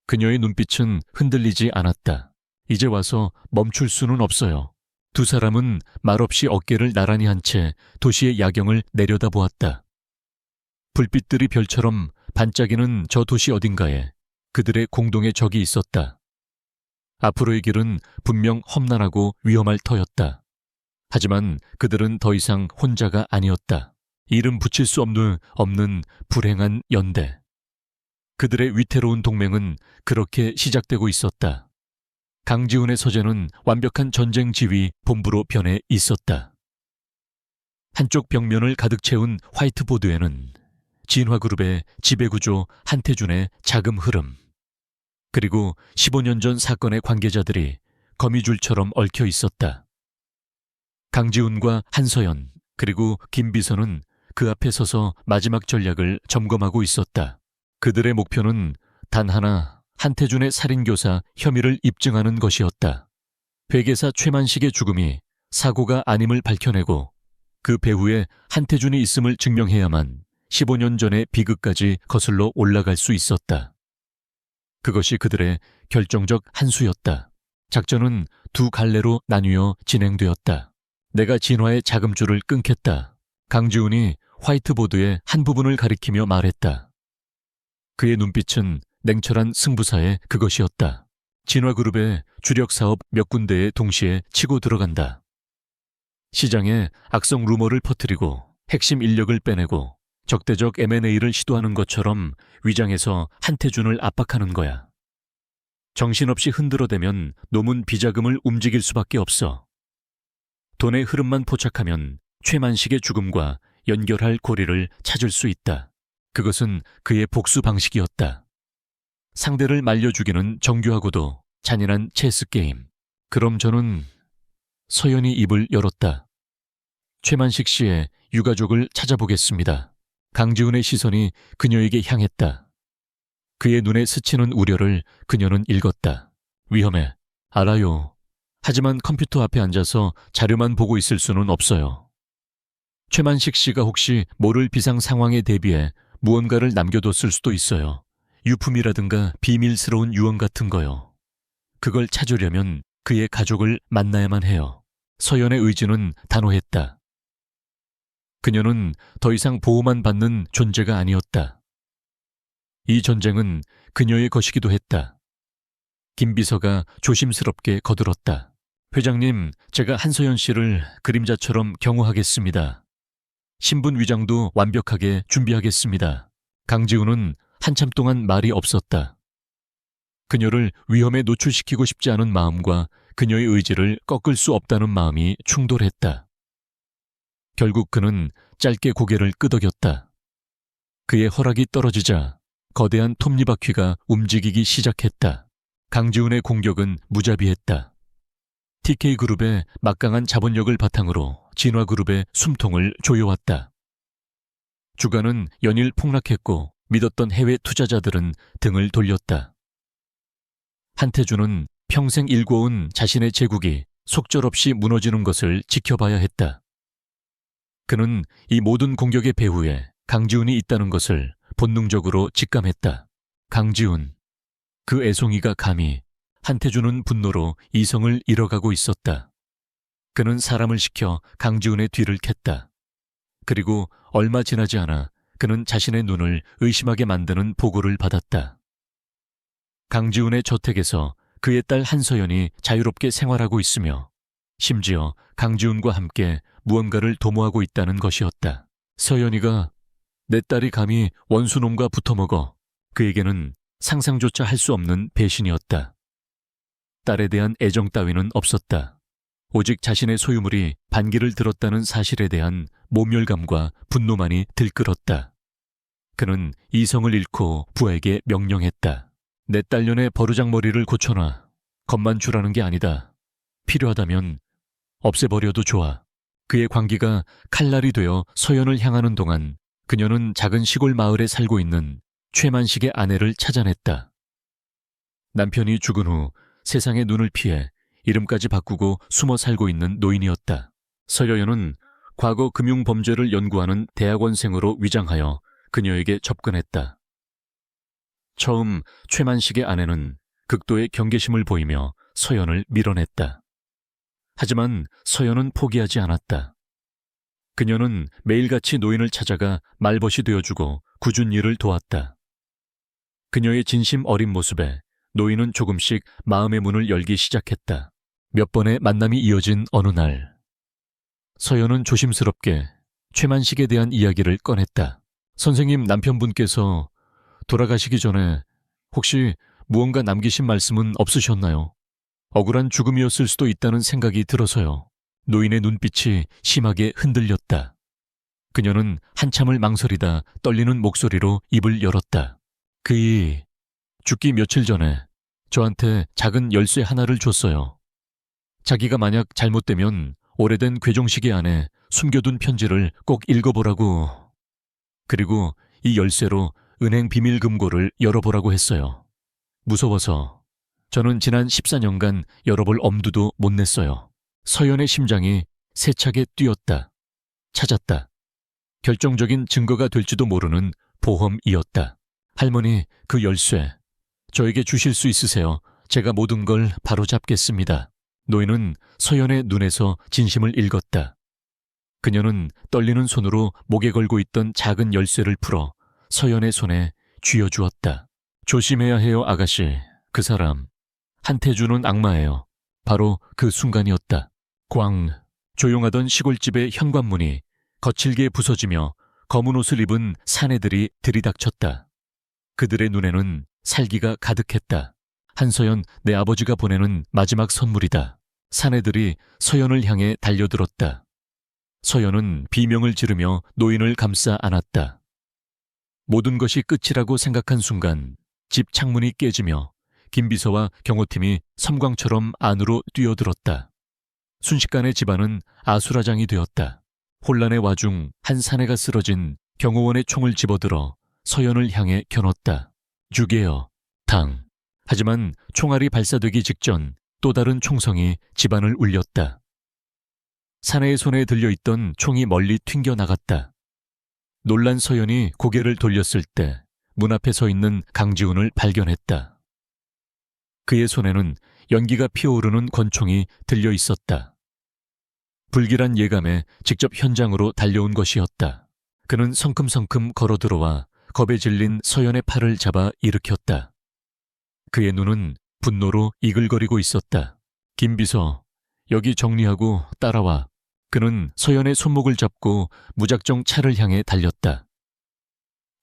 그녀의 눈빛은 흔들리지 않았다. 이제 와서 멈출 수는 없어요. 두 사람은 말없이 어깨를 나란히 한 채 도시의 야경을 내려다보았다. 불빛들이 별처럼 반짝이는 저 도시 어딘가에 그들의 공동의 적이 있었다. 앞으로의 길은 분명 험난하고 위험할 터였다. 하지만 그들은 더 이상 혼자가 아니었다. 이름 붙일 수 없는 불행한 연대. 그들의 위태로운 동맹은 그렇게 시작되고 있었다. 강지훈의 서재는 완벽한 전쟁 지휘 본부로 변해 있었다. 한쪽 벽면을 가득 채운 화이트보드에는 진화그룹의 지배구조 한태준의 자금 흐름, 그리고 15년 전 사건의 관계자들이 거미줄처럼 얽혀 있었다. 강지훈과 한서연 그리고 김비서는 그 앞에 서서 마지막 전략을 점검하고 있었다. 그들의 목표는 단 하나, 한태준의 살인교사 혐의를 입증하는 것이었다. 회계사 최만식의 죽음이 사고가 아님을 밝혀내고 그 배후에 한태준이 있음을 증명해야만 15년 전의 비극까지 거슬러 올라갈 수 있었다. 그것이 그들의 결정적 한 수였다. 작전은 두 갈래로 나뉘어 진행되었다. 내가 진화의 자금줄을 끊겠다. 강지훈이 화이트보드의 한 부분을 가리키며 말했다. 그의 눈빛은 냉철한 승부사의 그것이었다. 진화그룹의 주력 사업 몇 군데에 동시에 치고 들어간다. 시장에 악성 루머를 퍼뜨리고 핵심 인력을 빼내고 적대적 M&A를 시도하는 것처럼 위장해서 한태준을 압박하는 거야. 정신없이 흔들어대면 노문 비자금을 움직일 수밖에 없어. 돈의 흐름만 포착하면 최만식의 죽음과 연결할 고리를 찾을 수 있다. 그것은 그의 복수 방식이었다. 상대를 말려 죽이는 정교하고도 잔인한 체스 게임. 그럼 저는 서연이 입을 열었다. 최만식 씨의 유가족을 찾아보겠습니다. 강지훈의 시선이 그녀에게 향했다. 그의 눈에 스치는 우려를 그녀는 읽었다. 위험해. 알아요. 하지만 컴퓨터 앞에 앉아서 자료만 보고 있을 수는 없어요. 최만식 씨가 혹시 모를 비상 상황에 대비해 무언가를 남겨뒀을 수도 있어요. 유품이라든가 비밀스러운 유언 같은 거요. 그걸 찾으려면 그의 가족을 만나야만 해요. 서연의 의지는 단호했다. 그녀는 더 이상 보호만 받는 존재가 아니었다. 이 전쟁은 그녀의 것이기도 했다. 김 비서가 조심스럽게 거들었다. 회장님, 제가 한서연 씨를 그림자처럼 경호하겠습니다. 신분 위장도 완벽하게 준비하겠습니다. 강지훈은 한참 동안 말이 없었다. 그녀를 위험에 노출시키고 싶지 않은 마음과 그녀의 의지를 꺾을 수 없다는 마음이 충돌했다. 결국 그는 짧게 고개를 끄덕였다. 그의 허락이 떨어지자 거대한 톱니바퀴가 움직이기 시작했다. 강지훈의 공격은 무자비했다. TK그룹의 막강한 자본력을 바탕으로 진화그룹의 숨통을 조여왔다. 주가는 연일 폭락했고 믿었던 해외 투자자들은 등을 돌렸다. 한태준은 평생 일궈온 자신의 제국이 속절없이 무너지는 것을 지켜봐야 했다. 그는 이 모든 공격의 배후에 강지훈이 있다는 것을 본능적으로 직감했다. 강지훈, 그 애송이가 감히 한태준은 분노로 이성을 잃어가고 있었다. 그는 사람을 시켜 강지훈의 뒤를 캤다. 그리고 얼마 지나지 않아 그는 자신의 눈을 의심하게 만드는 보고를 받았다. 강지훈의 저택에서 그의 딸 한서연이 자유롭게 생활하고 있으며 심지어 강지훈과 함께 무언가를 도모하고 있다는 것이었다. 서연이가 내 딸이 감히 원수놈과 붙어먹어. 그에게는 상상조차 할 수 없는 배신이었다. 딸에 대한 애정 따위는 없었다. 오직 자신의 소유물이 반기를 들었다는 사실에 대한 모멸감과 분노만이 들끓었다. 그는 이성을 잃고 부하에게 명령했다. 내 딸년의 버르장머리를 고쳐놔. 겁만 주라는 게 아니다. 필요하다면 없애버려도 좋아. 그의 광기가 칼날이 되어 서연을 향하는 동안 그녀는 작은 시골 마을에 살고 있는 최만식의 아내를 찾아냈다. 남편이 죽은 후 세상의 눈을 피해 이름까지 바꾸고 숨어 살고 있는 노인이었다. 서여연은 과거 금융범죄를 연구하는 대학원생으로 위장하여 그녀에게 접근했다. 처음 최만식의 아내는 극도의 경계심을 보이며 서연을 밀어냈다. 하지만 서연은 포기하지 않았다. 그녀는 매일같이 노인을 찾아가 말벗이 되어주고 굳은 일을 도왔다. 그녀의 진심 어린 모습에 노인은 조금씩 마음의 문을 열기 시작했다. 몇 번의 만남이 이어진 어느 날, 서연은 조심스럽게 최만식에 대한 이야기를 꺼냈다. 선생님, 남편분께서 돌아가시기 전에 혹시 무언가 남기신 말씀은 없으셨나요? 억울한 죽음이었을 수도 있다는 생각이 들어서요. 노인의 눈빛이 심하게 흔들렸다. 그녀는 한참을 망설이다 떨리는 목소리로 입을 열었다. 그이 죽기 며칠 전에 저한테 작은 열쇠 하나를 줬어요. 자기가 만약 잘못되면 오래된 괴종시계 안에 숨겨둔 편지를 꼭 읽어보라고. 그리고 이 열쇠로 은행 비밀 금고를 열어보라고 했어요. 무서워서 저는 지난 14년간 열어볼 엄두도 못 냈어요. 서연의 심장이 세차게 뛰었다. 찾았다. 결정적인 증거가 될지도 모르는 보험이었다. 할머니, 그 열쇠 저에게 주실 수 있으세요? 제가 모든 걸 바로잡겠습니다. 노인은 서연의 눈에서 진심을 읽었다. 그녀는 떨리는 손으로 목에 걸고 있던 작은 열쇠를 풀어 서연의 손에 쥐어주었다. 조심해야 해요, 아가씨. 그 사람 한태주는 악마예요. 바로 그 순간이었다. 꽝. 조용하던 시골집의 현관문이 거칠게 부서지며 검은 옷을 입은 사내들이 들이닥쳤다. 그들의 눈에는 살기가 가득했다. 한서연, 내 아버지가 보내는 마지막 선물이다. 사내들이 서연을 향해 달려들었다. 서연은 비명을 지르며 노인을 감싸 안았다. 모든 것이 끝이라고 생각한 순간 집 창문이 깨지며 김비서와 경호팀이 섬광처럼 안으로 뛰어들었다. 순식간에 집안은 아수라장이 되었다. 혼란의 와중 한 사내가 쓰러진 경호원의 총을 집어들어 서연을 향해 겨눴다. 죽여요. 당. 하지만 총알이 발사되기 직전 또 다른 총성이 집안을 울렸다. 사내의 손에 들려있던 총이 멀리 튕겨나갔다. 놀란 서연이 고개를 돌렸을 때 문 앞에 서 있는 강지훈을 발견했다. 그의 손에는 연기가 피어오르는 권총이 들려 있었다. 불길한 예감에 직접 현장으로 달려온 것이었다. 그는 성큼성큼 걸어 들어와 겁에 질린 서연의 팔을 잡아 일으켰다. 그의 눈은 분노로 이글거리고 있었다. 김비서, 여기 정리하고 따라와. 그는 서연의 손목을 잡고 무작정 차를 향해 달렸다.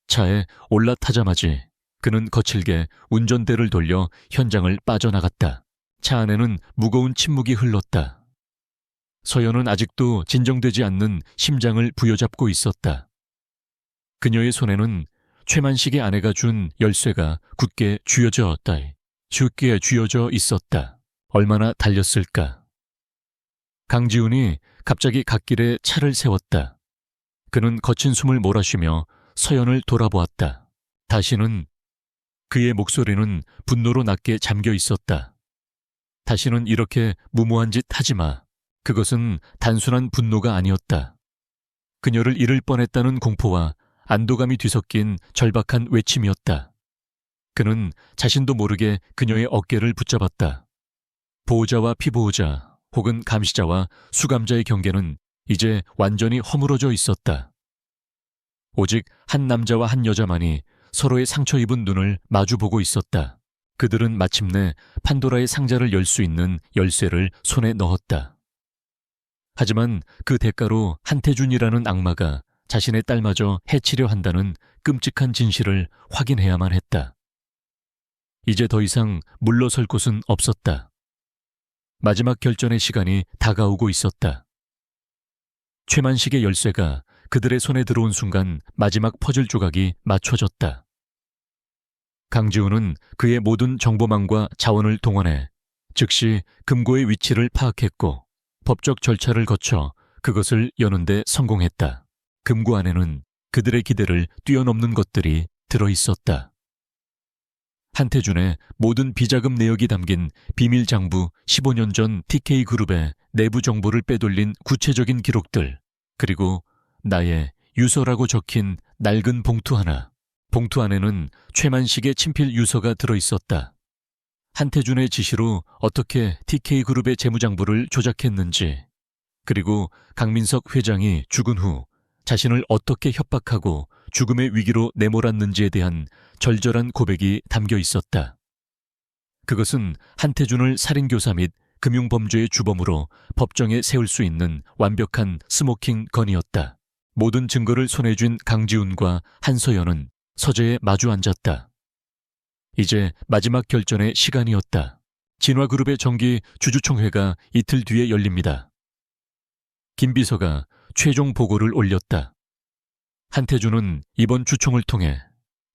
차에 올라타자마지 그는 거칠게 운전대를 돌려 현장을 빠져나갔다. 차 안에는 무거운 침묵이 흘렀다. 서연은 아직도 진정되지 않는 심장을 부여잡고 있었다. 그녀의 손에는 최만식의 아내가 준 열쇠가 굳게 쥐어져 있었다. 얼마나 달렸을까? 강지훈이 갑자기 갓길에 차를 세웠다. 그는 거친 숨을 몰아쉬며 서연을 돌아보았다. 다시는 그의 목소리는 분노로 낮게 잠겨 있었다. 다시는 이렇게 무모한 짓 하지 마. 그것은 단순한 분노가 아니었다. 그녀를 잃을 뻔했다는 공포와 안도감이 뒤섞인 절박한 외침이었다. 그는 자신도 모르게 그녀의 어깨를 붙잡았다. 보호자와 피보호자 혹은 감시자와 수감자의 경계는 이제 완전히 허물어져 있었다. 오직 한 남자와 한 여자만이 서로의 상처 입은 눈을 마주보고 있었다. 그들은 마침내 판도라의 상자를 열 수 있는 열쇠를 손에 넣었다. 하지만 그 대가로 한태준이라는 악마가 자신의 딸마저 해치려 한다는 끔찍한 진실을 확인해야만 했다. 이제 더 이상 물러설 곳은 없었다. 마지막 결전의 시간이 다가오고 있었다. 최만식의 열쇠가 그들의 손에 들어온 순간 마지막 퍼즐 조각이 맞춰졌다. 강지훈은 그의 모든 정보망과 자원을 동원해 즉시 금고의 위치를 파악했고 법적 절차를 거쳐 그것을 여는 데 성공했다. 금고 안에는 그들의 기대를 뛰어넘는 것들이 들어있었다. 한태준의 모든 비자금 내역이 담긴 비밀장부 15년 전 TK그룹의 내부 정보를 빼돌린 구체적인 기록들, 그리고 나의 유서라고 적힌 낡은 봉투 하나. 봉투 안에는 최만식의 친필 유서가 들어있었다. 한태준의 지시로 어떻게 TK그룹의 재무장부를 조작했는지, 그리고 강민석 회장이 죽은 후 자신을 어떻게 협박하고 죽음의 위기로 내몰았는지에 대한 절절한 고백이 담겨 있었다. 그것은 한태준을 살인교사 및 금융범죄의 주범으로 법정에 세울 수 있는 완벽한 스모킹 건이었다. 모든 증거를 손에 쥔 강지훈과 한서연은 서재에 마주 앉았다. 이제 마지막 결전의 시간이었다. 진화그룹의 정기 주주총회가 이틀 뒤에 열립니다. 김 비서가 최종 보고를 올렸다. 한태준은 이번 주총을 통해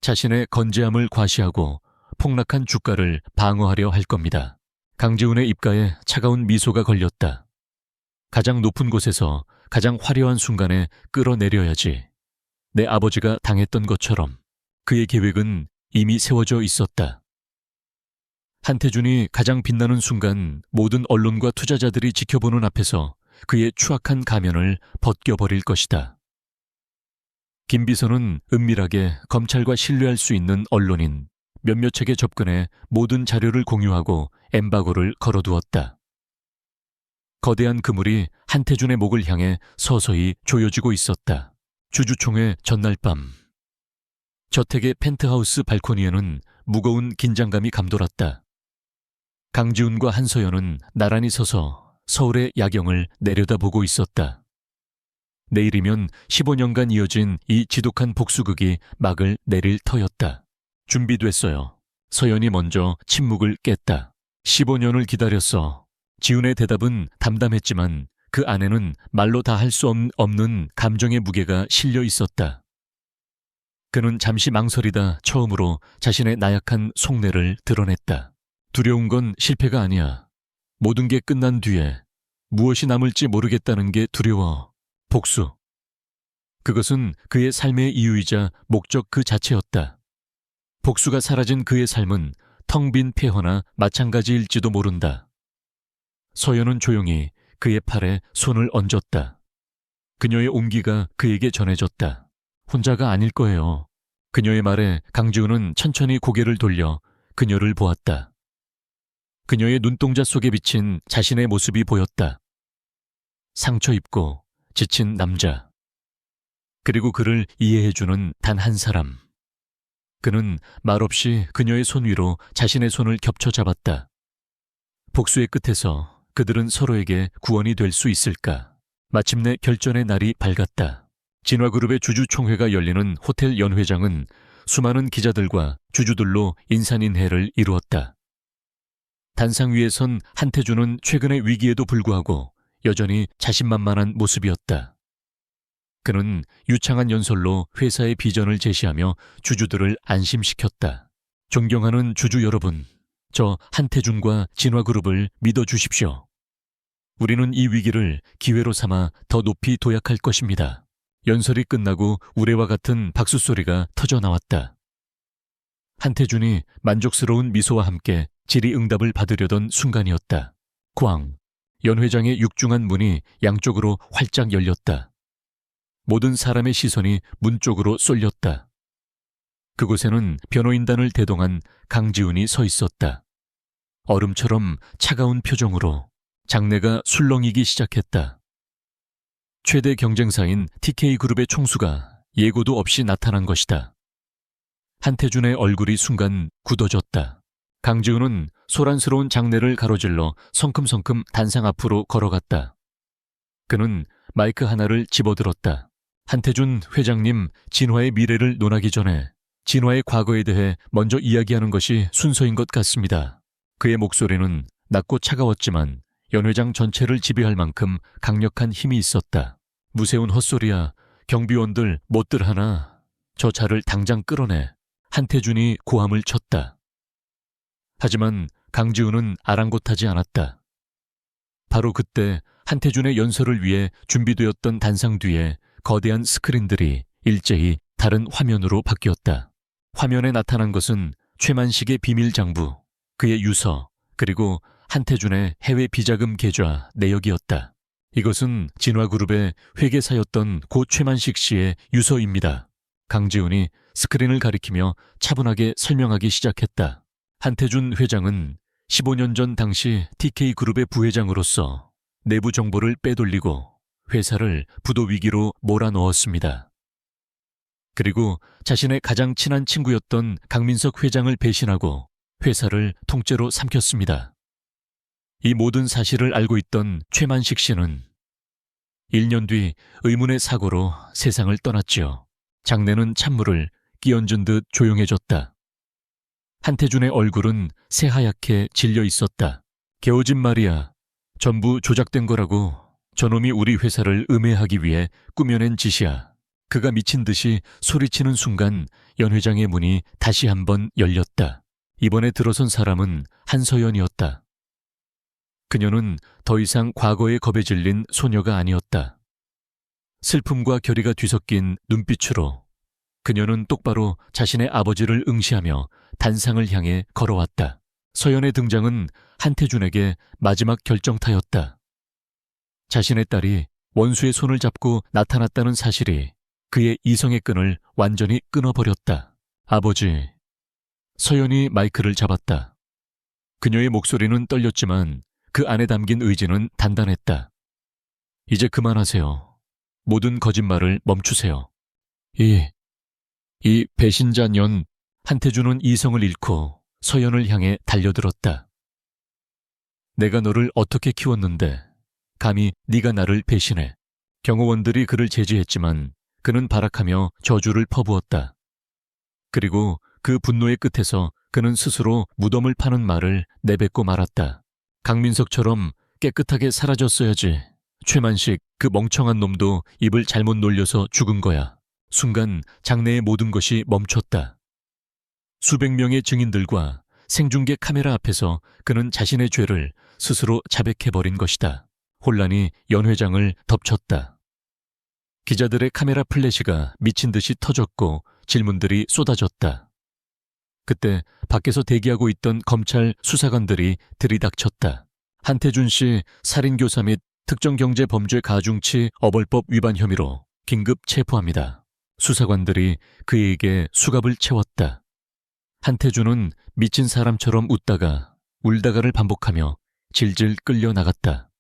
자신의 건재함을 과시하고 폭락한 주가를 방어하려 할 겁니다. 강지훈의 입가에 차가운 미소가 걸렸다. 가장 높은 곳에서 가장 화려한 순간에 끌어내려야지. 내 아버지가 당했던 것처럼. 그의 계획은 이미 세워져 있었다. 한태준이 가장 빛나는 순간 모든 언론과 투자자들이 지켜보는 앞에서 그의 추악한 가면을 벗겨버릴 것이다. 김 비서는 은밀하게 검찰과 신뢰할 수 있는 언론인 몇몇 책에 접근해 모든 자료를 공유하고 엠바고를 걸어두었다. 거대한 그물이 한태준의 목을 향해 서서히 조여지고 있었다. 주주총회 전날 밤. 저택의 펜트하우스 발코니에는 무거운 긴장감이 감돌았다. 강지훈과 한서연은 나란히 서서 서울의 야경을 내려다보고 있었다. 내일이면 15년간 이어진 이 지독한 복수극이 막을 내릴 터였다. 준비됐어요. 서연이 먼저 침묵을 깼다. 15년을 기다렸어. 지훈의 대답은 담담했지만 그 안에는 말로 다 할 수 없는 감정의 무게가 실려 있었다. 그는 잠시 망설이다 처음으로 자신의 나약한 속내를 드러냈다. 두려운 건 실패가 아니야. 모든 게 끝난 뒤에 무엇이 남을지 모르겠다는 게 두려워. 복수. 그것은 그의 삶의 이유이자 목적 그 자체였다. 복수가 사라진 그의 삶은 텅 빈 폐허나 마찬가지일지도 모른다. 서연은 조용히 그의 팔에 손을 얹었다. 그녀의 온기가 그에게 전해졌다. 혼자가 아닐 거예요. 그녀의 말에 강지훈은 천천히 고개를 돌려 그녀를 보았다. 그녀의 눈동자 속에 비친 자신의 모습이 보였다. 상처 입고 지친 남자. 그리고 그를 이해해주는 단 한 사람. 그는 말없이 그녀의 손 위로 자신의 손을 겹쳐 잡았다. 복수의 끝에서 그들은 서로에게 구원이 될 수 있을까? 마침내 결전의 날이 밝았다. 진화그룹의 주주총회가 열리는 호텔 연회장은 수많은 기자들과 주주들로 인산인해를 이루었다. 단상 위에 선 한태준은 최근의 위기에도 불구하고 여전히 자신만만한 모습이었다. 그는 유창한 연설로 회사의 비전을 제시하며 주주들을 안심시켰다. 존경하는 주주 여러분, 저 한태준과 진화그룹을 믿어주십시오. 우리는 이 위기를 기회로 삼아 더 높이 도약할 것입니다. 연설이 끝나고 우레와 같은 박수 소리가 터져나왔다. 한태준이 만족스러운 미소와 함께 질의응답을 받으려던 순간이었다. 쾅! 연회장의 육중한 문이 양쪽으로 활짝 열렸다. 모든 사람의 시선이 문 쪽으로 쏠렸다. 그곳에는 변호인단을 대동한 강지훈이 서 있었다. 얼음처럼 차가운 표정으로 장내가 술렁이기 시작했다. 최대 경쟁사인 TK그룹의 총수가 예고도 없이 나타난 것이다. 한태준의 얼굴이 순간 굳어졌다. 강지훈은 소란스러운 장내를 가로질러 성큼성큼 단상 앞으로 걸어갔다. 그는 마이크 하나를 집어들었다. 한태준 회장님, 진화의 미래를 논하기 전에 진화의 과거에 대해 먼저 이야기하는 것이 순서인 것 같습니다. 그의 목소리는 낮고 차가웠지만 연회장 전체를 지배할 만큼 강력한 힘이 있었다. 무세운 헛소리야. 경비원들 못들 하나. 저 차를 당장 끌어내. 한태준이 고함을 쳤다. 하지만 강지훈은 아랑곳하지 않았다. 바로 그때 한태준의 연설을 위해 준비되었던 단상 뒤에 거대한 스크린들이 일제히 다른 화면으로 바뀌었다. 화면에 나타난 것은 최만식의 비밀 장부, 그의 유서, 그리고 한태준의 해외 비자금 계좌 내역이었다. 이것은 진화그룹의 회계사였던 고 최만식 씨의 유서입니다. 강지훈이 스크린을 가리키며 차분하게 설명하기 시작했다. 한태준 회장은 15년 전 당시 TK그룹의 부회장으로서 내부 정보를 빼돌리고 회사를 부도 위기로 몰아넣었습니다. 그리고 자신의 가장 친한 친구였던 강민석 회장을 배신하고 회사를 통째로 삼켰습니다. 이 모든 사실을 알고 있던 최만식 씨는 1년 뒤 의문의 사고로 세상을 떠났지요. 장내는 찬물을 끼얹은 듯 조용해졌다. 한태준의 얼굴은 새하얗게 질려 있었다. 개오짓말이야. 전부 조작된 거라고. 저놈이 우리 회사를 음해하기 위해 꾸며낸 짓이야. 그가 미친 듯이 소리치는 순간 연 회장의 문이 다시 한번 열렸다. 이번에 들어선 사람은 한서연이었다. 그녀는 더 이상 과거의 겁에 질린 소녀가 아니었다. 슬픔과 결의가 뒤섞인 눈빛으로 그녀는 똑바로 자신의 아버지를 응시하며 단상을 향해 걸어왔다. 서연의 등장은 한태준에게 마지막 결정타였다. 자신의 딸이 원수의 손을 잡고 나타났다는 사실이 그의 이성의 끈을 완전히 끊어버렸다. 아버지. 서연이 마이크를 잡았다. 그녀의 목소리는 떨렸지만 그 안에 담긴 의지는 단단했다. 이제 그만하세요. 모든 거짓말을 멈추세요. 이 배신자년. 한태준은 이성을 잃고 서연을 향해 달려들었다. 내가 너를 어떻게 키웠는데 감히 네가 나를 배신해. 경호원들이 그를 제지했지만 그는 발악하며 저주를 퍼부었다. 그리고 그 분노의 끝에서 그는 스스로 무덤을 파는 말을 내뱉고 말았다. 강민석처럼 깨끗하게 사라졌어야지. 최만식, 그 멍청한 놈도 입을 잘못 놀려서 죽은 거야. 순간 장내의 모든 것이 멈췄다. 수백 명의 증인들과 생중계 카메라 앞에서 그는 자신의 죄를 스스로 자백해버린 것이다. 혼란이 연 회장을 덮쳤다. 기자들의 카메라 플래시가 미친 듯이 터졌고 질문들이 쏟아졌다. 그때 밖에서 대기하고 있던 검찰 수사관들이 들이닥쳤다. 한태준 씨 살인교사 및 특정경제범죄 가중치 어벌법 위반 혐의로 긴급 체포합니다. 수사관들이 그에게 수갑을 채웠다. 한태준은 미친 사람처럼 웃다가 울다가를 반복하며 질질 끌려 나갔다.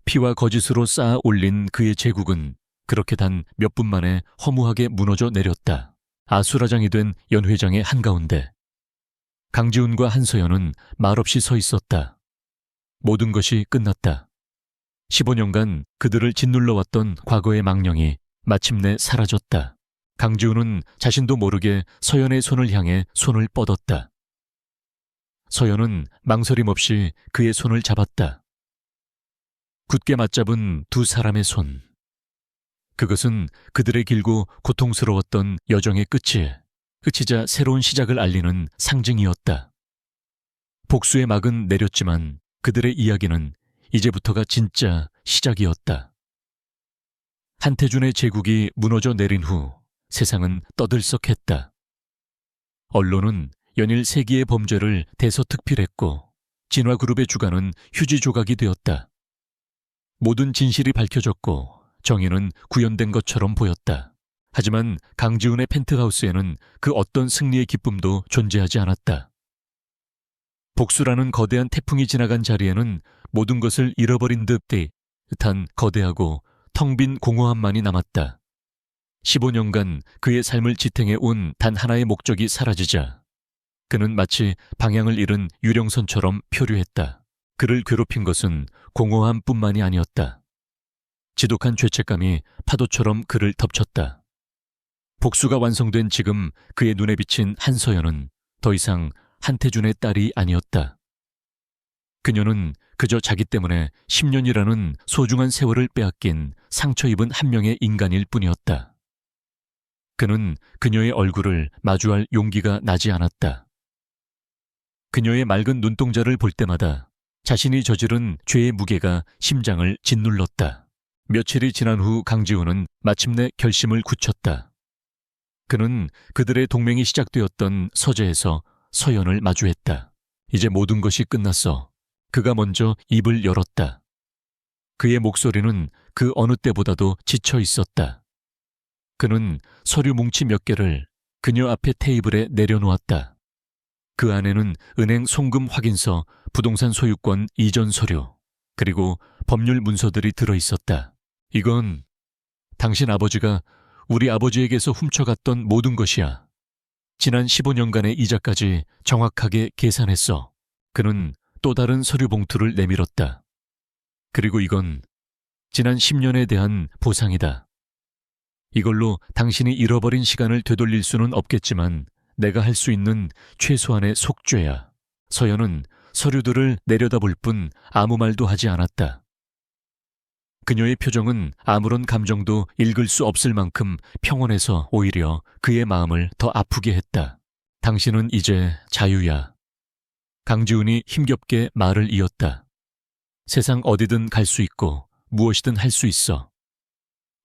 피와 거짓으로 쌓아 올린 그의 제국은 그렇게 단 몇 분 만에 허무하게 무너져 내렸다. 아수라장이 된 연 회장의 한가운데 강지훈과 한서연은 말없이 서 있었다. 모든 것이 끝났다. 15년간 그들을 짓눌러왔던 과거의 망령이 마침내 사라졌다. 강지훈은 자신도 모르게 서연의 손을 향해 손을 뻗었다. 서연은 망설임 없이 그의 손을 잡았다. 굳게 맞잡은 두 사람의 손. 그것은 그들의 길고 고통스러웠던 여정의 끝이자 새로운 시작을 알리는 상징이었다. 복수의 막은 내렸지만 그들의 이야기는 이제부터가 진짜 시작이었다. 한태준의 제국이 무너져 내린 후 세상은 떠들썩했다. 언론은 연일 세기의 범죄를 대서특필했고 진화그룹의 주가는 휴지 조각이 되었다. 모든 진실이 밝혀졌고 정의는 구현된 것처럼 보였다. 하지만 강지훈의 펜트하우스에는 그 어떤 승리의 기쁨도 존재하지 않았다. 복수라는 거대한 태풍이 지나간 자리에는 모든 것을 잃어버린 듯한 거대하고 텅 빈 공허함만이 남았다. 15년간 그의 삶을 지탱해 온 단 하나의 목적이 사라지자 그는 마치 방향을 잃은 유령선처럼 표류했다. 그를 괴롭힌 것은 공허함뿐만이 아니었다. 지독한 죄책감이 파도처럼 그를 덮쳤다. 복수가 완성된 지금 그의 눈에 비친 한서연은 더 이상 한태준의 딸이 아니었다. 그녀는 그저 자기 때문에 10년이라는 소중한 세월을 빼앗긴 상처 입은 한 명의 인간일 뿐이었다. 그는 그녀의 얼굴을 마주할 용기가 나지 않았다. 그녀의 맑은 눈동자를 볼 때마다 자신이 저지른 죄의 무게가 심장을 짓눌렀다. 며칠이 지난 후 강지훈은 마침내 결심을 굳혔다. 그는 그들의 동맹이 시작되었던 서재에서 서연을 마주했다. 이제 모든 것이 끝났어. 그가 먼저 입을 열었다. 그의 목소리는 그 어느 때보다도 지쳐 있었다. 그는 서류 뭉치 몇 개를 그녀 앞에 테이블에 내려놓았다. 그 안에는 은행 송금 확인서, 부동산 소유권 이전 서류, 그리고 법률 문서들이 들어있었다. 이건 당신 아버지가 우리 아버지에게서 훔쳐갔던 모든 것이야. 지난 15년간의 이자까지 정확하게 계산했어. 그는 또 다른 서류 봉투를 내밀었다. 그리고 이건 지난 10년에 대한 보상이다. 이걸로 당신이 잃어버린 시간을 되돌릴 수는 없겠지만 내가 할 수 있는 최소한의 속죄야. 서연은 서류들을 내려다볼 뿐 아무 말도 하지 않았다. 그녀의 표정은 아무런 감정도 읽을 수 없을 만큼 평온해서 오히려 그의 마음을 더 아프게 했다. 당신은 이제 자유야. 강지훈이 힘겹게 말을 이었다. 세상 어디든 갈 수 있고 무엇이든 할 수 있어.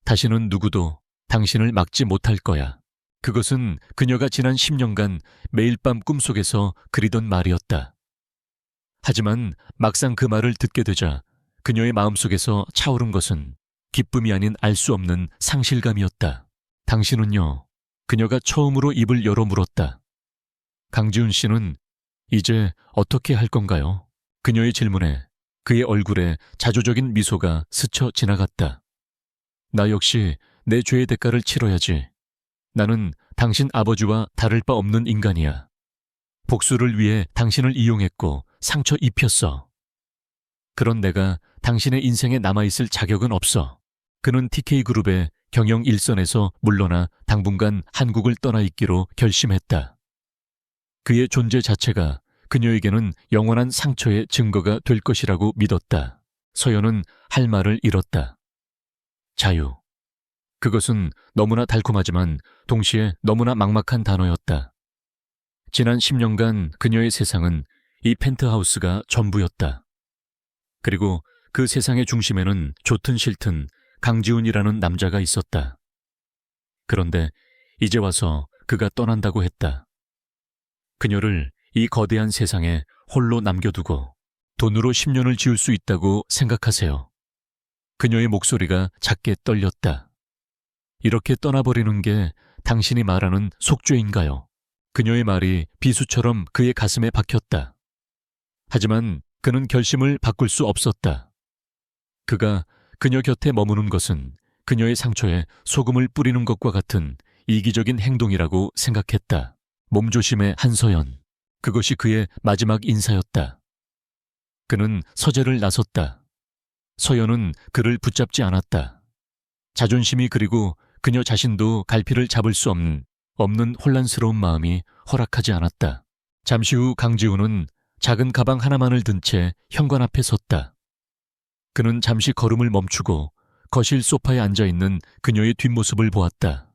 다시는 누구도 당신을 막지 못할 거야. 그것은 그녀가 지난 10년간 매일 밤 꿈속에서 그리던 말이었다. 하지만 막상 그 말을 듣게 되자 그녀의 마음속에서 차오른 것은 기쁨이 아닌 알 수 없는 상실감이었다. 당신은요? 그녀가 처음으로 입을 열어 물었다. 강지훈 씨는 이제 어떻게 할 건가요? 그녀의 질문에 그의 얼굴에 자조적인 미소가 스쳐 지나갔다. 나 역시 내 죄의 대가를 치러야지. 나는 당신 아버지와 다를 바 없는 인간이야. 복수를 위해 당신을 이용했고 상처 입혔어. 그런 내가 당신의 인생에 남아있을 자격은 없어. 그는 TK그룹의 경영 일선에서 물러나 당분간 한국을 떠나 있기로 결심했다. 그의 존재 자체가 그녀에게는 영원한 상처의 증거가 될 것이라고 믿었다. 서연은 할 말을 잃었다. 자유. 그것은 너무나 달콤하지만 동시에 너무나 막막한 단어였다. 지난 10년간 그녀의 세상은 이 펜트하우스가 전부였다. 그리고 그 세상의 중심에는 좋든 싫든 강지훈이라는 남자가 있었다. 그런데 이제 와서 그가 떠난다고 했다. 그녀를 이 거대한 세상에 홀로 남겨두고 돈으로 10년을 지을 수 있다고 생각하세요. 그녀의 목소리가 작게 떨렸다. 이렇게 떠나버리는 게 당신이 말하는 속죄인가요? 그녀의 말이 비수처럼 그의 가슴에 박혔다. 하지만 그는 결심을 바꿀 수 없었다. 그가 그녀 곁에 머무는 것은 그녀의 상처에 소금을 뿌리는 것과 같은 이기적인 행동이라고 생각했다. 몸조심의 한서연. 그것이 그의 마지막 인사였다. 그는 서재를 나섰다. 서연은 그를 붙잡지 않았다. 자존심이 그리고 그녀 자신도 갈피를 잡을 수 없는 혼란스러운 마음이 허락하지 않았다. 잠시 후 강지훈은 작은 가방 하나만을 든 채 현관 앞에 섰다. 그는 잠시 걸음을 멈추고 거실 소파에 앉아있는 그녀의 뒷모습을 보았다.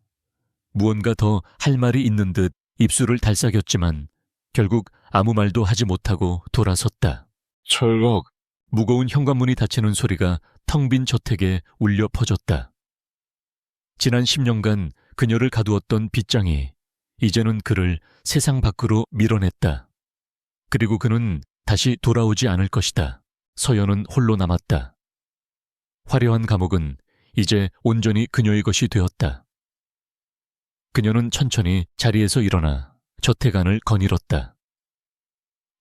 무언가 더 할 말이 있는 듯 입술을 달싹였지만 결국 아무 말도 하지 못하고 돌아섰다. 철걱. 무거운 현관문이 닫히는 소리가 텅 빈 저택에 울려 퍼졌다. 지난 10년간 그녀를 가두었던 빗장이 이제는 그를 세상 밖으로 밀어냈다. 그리고 그는 다시 돌아오지 않을 것이다. 서연은 홀로 남았다. 화려한 감옥은 이제 온전히 그녀의 것이 되었다. 그녀는 천천히 자리에서 일어나 저택 안을 거닐었다.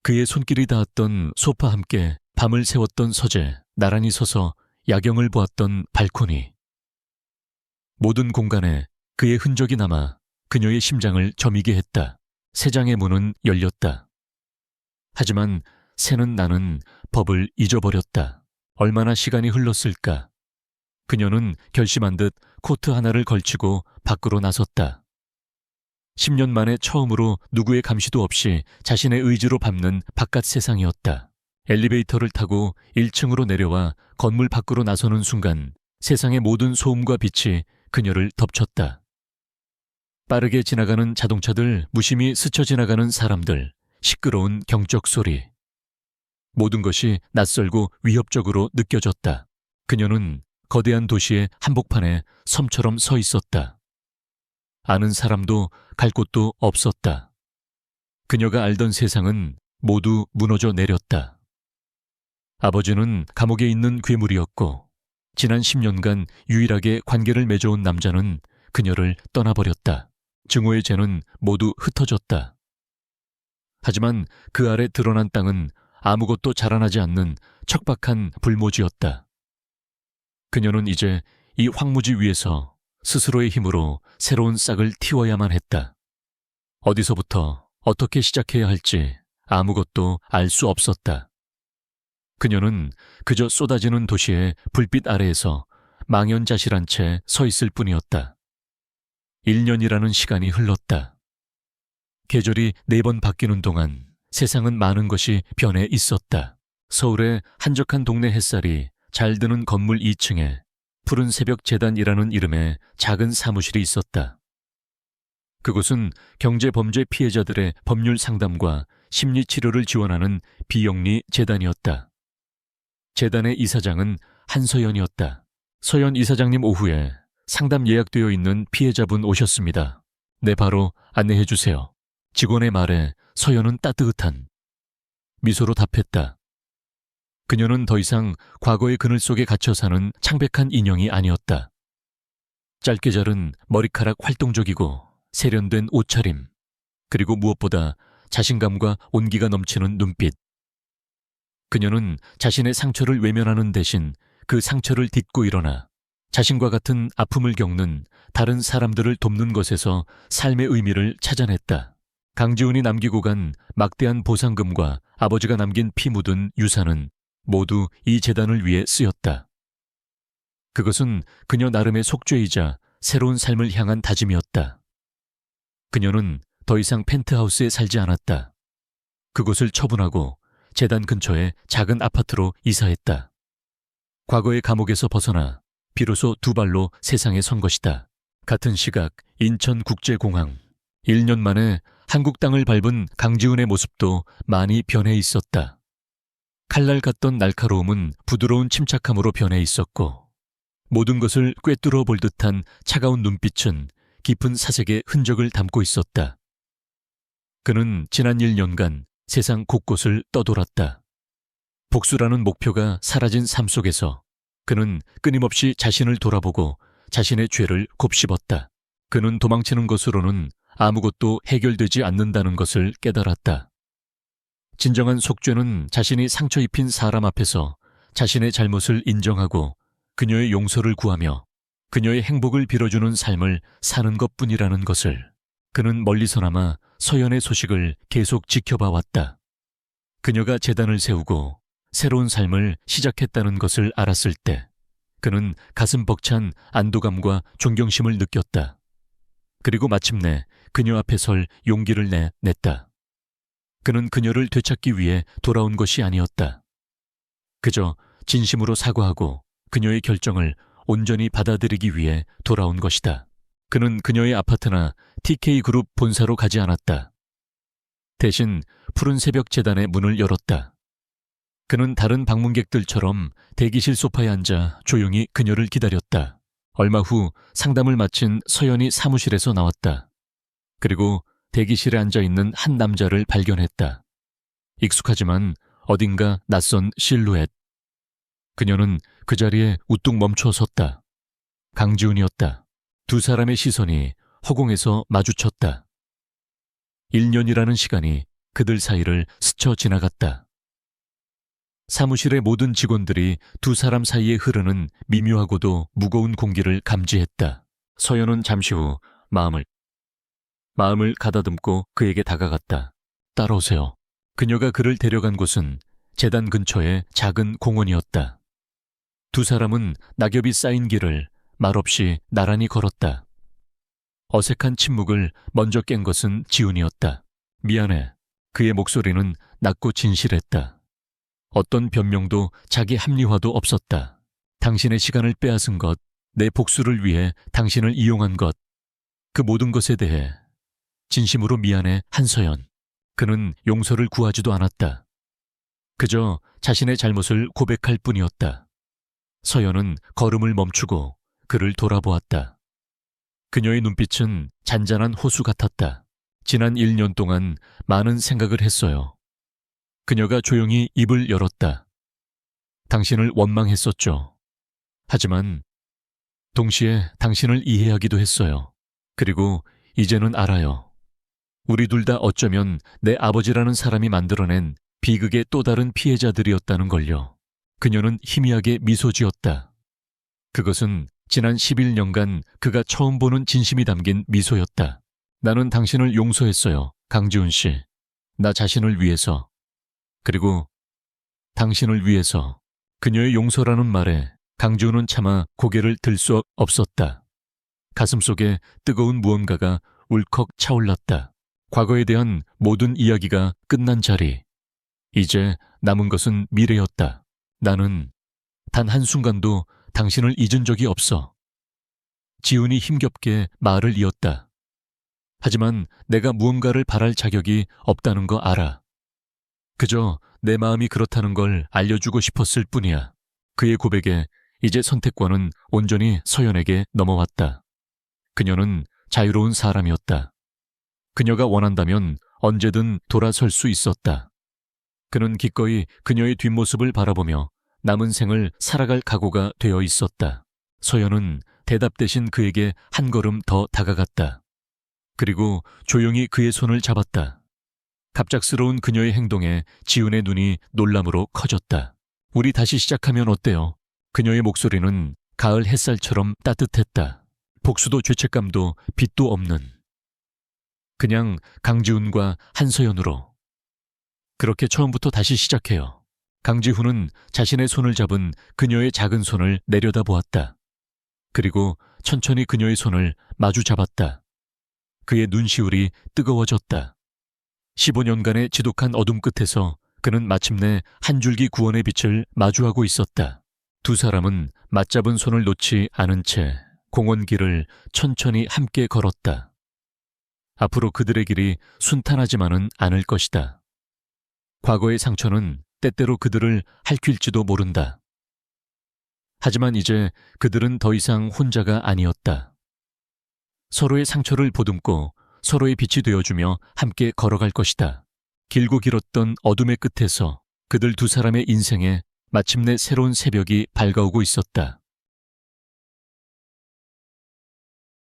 그의 손길이 닿았던 소파 함께 밤을 새웠던 서재, 나란히 서서 야경을 보았던 발코니. 모든 공간에 그의 흔적이 남아 그녀의 심장을 저미게 했다. 세 장의 문은 열렸다. 하지만 새는 나는 법을 잊어버렸다. 얼마나 시간이 흘렀을까. 그녀는 결심한 듯 코트 하나를 걸치고 밖으로 나섰다. 10년 만에 처음으로 누구의 감시도 없이 자신의 의지로 밟는 바깥 세상이었다. 엘리베이터를 타고 1층으로 내려와 건물 밖으로 나서는 순간 세상의 모든 소음과 빛이 그녀를 덮쳤다. 빠르게 지나가는 자동차들, 무심히 스쳐 지나가는 사람들, 시끄러운 경적 소리. 모든 것이 낯설고 위협적으로 느껴졌다. 그녀는 거대한 도시의 한복판에 섬처럼 서 있었다. 아는 사람도 갈 곳도 없었다. 그녀가 알던 세상은 모두 무너져 내렸다. 아버지는 감옥에 있는 괴물이었고 지난 10년간 유일하게 관계를 맺어온 남자는 그녀를 떠나버렸다. 증오의 죄는 모두 흩어졌다. 하지만 그 아래 드러난 땅은 아무것도 자라나지 않는 척박한 불모지였다. 그녀는 이제 이 황무지 위에서 스스로의 힘으로 새로운 싹을 틔워야만 했다. 어디서부터 어떻게 시작해야 할지 아무것도 알 수 없었다. 그녀는 그저 쏟아지는 도시의 불빛 아래에서 망연자실한 채 서 있을 뿐이었다. 1년이라는 시간이 흘렀다. 계절이 4번 바뀌는 동안 세상은 많은 것이 변해 있었다. 서울의 한적한 동네 햇살이 잘 드는 건물 2층에 푸른 새벽 재단이라는 이름의 작은 사무실이 있었다. 그곳은 경제범죄 피해자들의 법률 상담과 심리치료를 지원하는 비영리 재단이었다. 재단의 이사장은 한서연이었다. 서연 이사장님, 오후에 상담 예약되어 있는 피해자분 오셨습니다. 네, 바로 안내해 주세요. 직원의 말에 서연은 따뜻한 미소로 답했다. 그녀는 더 이상 과거의 그늘 속에 갇혀 사는 창백한 인형이 아니었다. 짧게 자른 머리카락, 활동적이고 세련된 옷차림, 그리고 무엇보다 자신감과 온기가 넘치는 눈빛. 그녀는 자신의 상처를 외면하는 대신 그 상처를 딛고 일어나 자신과 같은 아픔을 겪는 다른 사람들을 돕는 것에서 삶의 의미를 찾아냈다. 강지훈이 남기고 간 막대한 보상금과 아버지가 남긴 피 묻은 유산은 모두 이 재단을 위해 쓰였다. 그것은 그녀 나름의 속죄이자 새로운 삶을 향한 다짐이었다. 그녀는 더 이상 펜트하우스에 살지 않았다. 그곳을 처분하고 재단 근처의 작은 아파트로 이사했다. 과거의 감옥에서 벗어나 비로소 두 발로 세상에 선 것이다. 같은 시각 인천국제공항. 1년 만에 한국 땅을 밟은 강지훈의 모습도 많이 변해 있었다. 칼날 같던 날카로움은 부드러운 침착함으로 변해 있었고, 모든 것을 꿰뚫어 볼 듯한 차가운 눈빛은 깊은 사색의 흔적을 담고 있었다. 그는 지난 1년간 세상 곳곳을 떠돌았다. 복수라는 목표가 사라진 삶 속에서 그는 끊임없이 자신을 돌아보고 자신의 죄를 곱씹었다. 그는 도망치는 것으로는 아무것도 해결되지 않는다는 것을 깨달았다. 진정한 속죄는 자신이 상처 입힌 사람 앞에서 자신의 잘못을 인정하고 그녀의 용서를 구하며 그녀의 행복을 빌어주는 삶을 사는 것뿐이라는 것을 그는 멀리서나마 서연의 소식을 계속 지켜봐 왔다. 그녀가 재단을 세우고 새로운 삶을 시작했다는 것을 알았을 때 그는 가슴 벅찬 안도감과 존경심을 느꼈다. 그리고 마침내 그녀 앞에 설 용기를 냈다. 그는 그녀를 되찾기 위해 돌아온 것이 아니었다. 그저 진심으로 사과하고 그녀의 결정을 온전히 받아들이기 위해 돌아온 것이다. 그는 그녀의 아파트나 TK그룹 본사로 가지 않았다. 대신 푸른 새벽 재단의 문을 열었다. 그는 다른 방문객들처럼 대기실 소파에 앉아 조용히 그녀를 기다렸다. 얼마 후 상담을 마친 서연이 사무실에서 나왔다. 그리고 대기실에 앉아있는 한 남자를 발견했다. 익숙하지만 어딘가 낯선 실루엣. 그녀는 그 자리에 우뚝 멈춰 섰다. 강지훈이었다. 두 사람의 시선이 허공에서 마주쳤다. 1년이라는 시간이 그들 사이를 스쳐 지나갔다. 사무실의 모든 직원들이 두 사람 사이에 흐르는 미묘하고도 무거운 공기를 감지했다. 서연은 잠시 후 마음을 가다듬고 그에게 다가갔다. 따라오세요. 그녀가 그를 데려간 곳은 재단 근처의 작은 공원이었다. 두 사람은 낙엽이 쌓인 길을 말없이 나란히 걸었다. 어색한 침묵을 먼저 깬 것은 지훈이었다. 미안해. 그의 목소리는 낮고 진실했다. 어떤 변명도 자기 합리화도 없었다. 당신의 시간을 빼앗은 것, 내 복수를 위해 당신을 이용한 것, 그 모든 것에 대해 진심으로 미안해, 한서연. 그는 용서를 구하지도 않았다. 그저 자신의 잘못을 고백할 뿐이었다. 서연은 걸음을 멈추고 그를 돌아보았다. 그녀의 눈빛은 잔잔한 호수 같았다. 지난 1년 동안 많은 생각을 했어요. 그녀가 조용히 입을 열었다. 당신을 원망했었죠. 하지만 동시에 당신을 이해하기도 했어요. 그리고 이제는 알아요. 우리 둘 다 어쩌면 내 아버지라는 사람이 만들어낸 비극의 또 다른 피해자들이었다는 걸요. 그녀는 희미하게 미소 지었다. 그것은 지난 11년간 그가 처음 보는 진심이 담긴 미소였다. 나는 당신을 용서했어요, 강지훈 씨. 나 자신을 위해서. 그리고 당신을 위해서. 그녀의 용서라는 말에 강지훈은 차마 고개를 들 수 없었다. 가슴속에 뜨거운 무언가가 울컥 차올랐다. 과거에 대한 모든 이야기가 끝난 자리. 이제 남은 것은 미래였다. 나는 단 한순간도 당신을 잊은 적이 없어. 지훈이 힘겹게 말을 이었다. 하지만 내가 무언가를 바랄 자격이 없다는 거 알아. 그저 내 마음이 그렇다는 걸 알려주고 싶었을 뿐이야. 그의 고백에 이제 선택권은 온전히 서연에게 넘어왔다. 그녀는 자유로운 사람이었다. 그녀가 원한다면 언제든 돌아설 수 있었다. 그는 기꺼이 그녀의 뒷모습을 바라보며 남은 생을 살아갈 각오가 되어 있었다. 서연은 대답 대신 그에게 한 걸음 더 다가갔다. 그리고 조용히 그의 손을 잡았다. 갑작스러운 그녀의 행동에 지훈의 눈이 놀람으로 커졌다. 우리 다시 시작하면 어때요? 그녀의 목소리는 가을 햇살처럼 따뜻했다. 복수도 죄책감도 빚도 없는. 그냥 강지훈과 한서연으로. 그렇게 처음부터 다시 시작해요. 강지훈은 자신의 손을 잡은 그녀의 작은 손을 내려다보았다. 그리고 천천히 그녀의 손을 마주 잡았다. 그의 눈시울이 뜨거워졌다. 15년간의 지독한 어둠 끝에서 그는 마침내 한 줄기 구원의 빛을 마주하고 있었다. 두 사람은 맞잡은 손을 놓지 않은 채 공원길을 천천히 함께 걸었다. 앞으로 그들의 길이 순탄하지만은 않을 것이다. 과거의 상처는 때때로 그들을 핥힐지도 모른다. 하지만 이제 그들은 더 이상 혼자가 아니었다. 서로의 상처를 보듬고 서로의 빛이 되어주며 함께 걸어갈 것이다. 길고 길었던 어둠의 끝에서 그들 두 사람의 인생에 마침내 새로운 새벽이 밝아오고 있었다.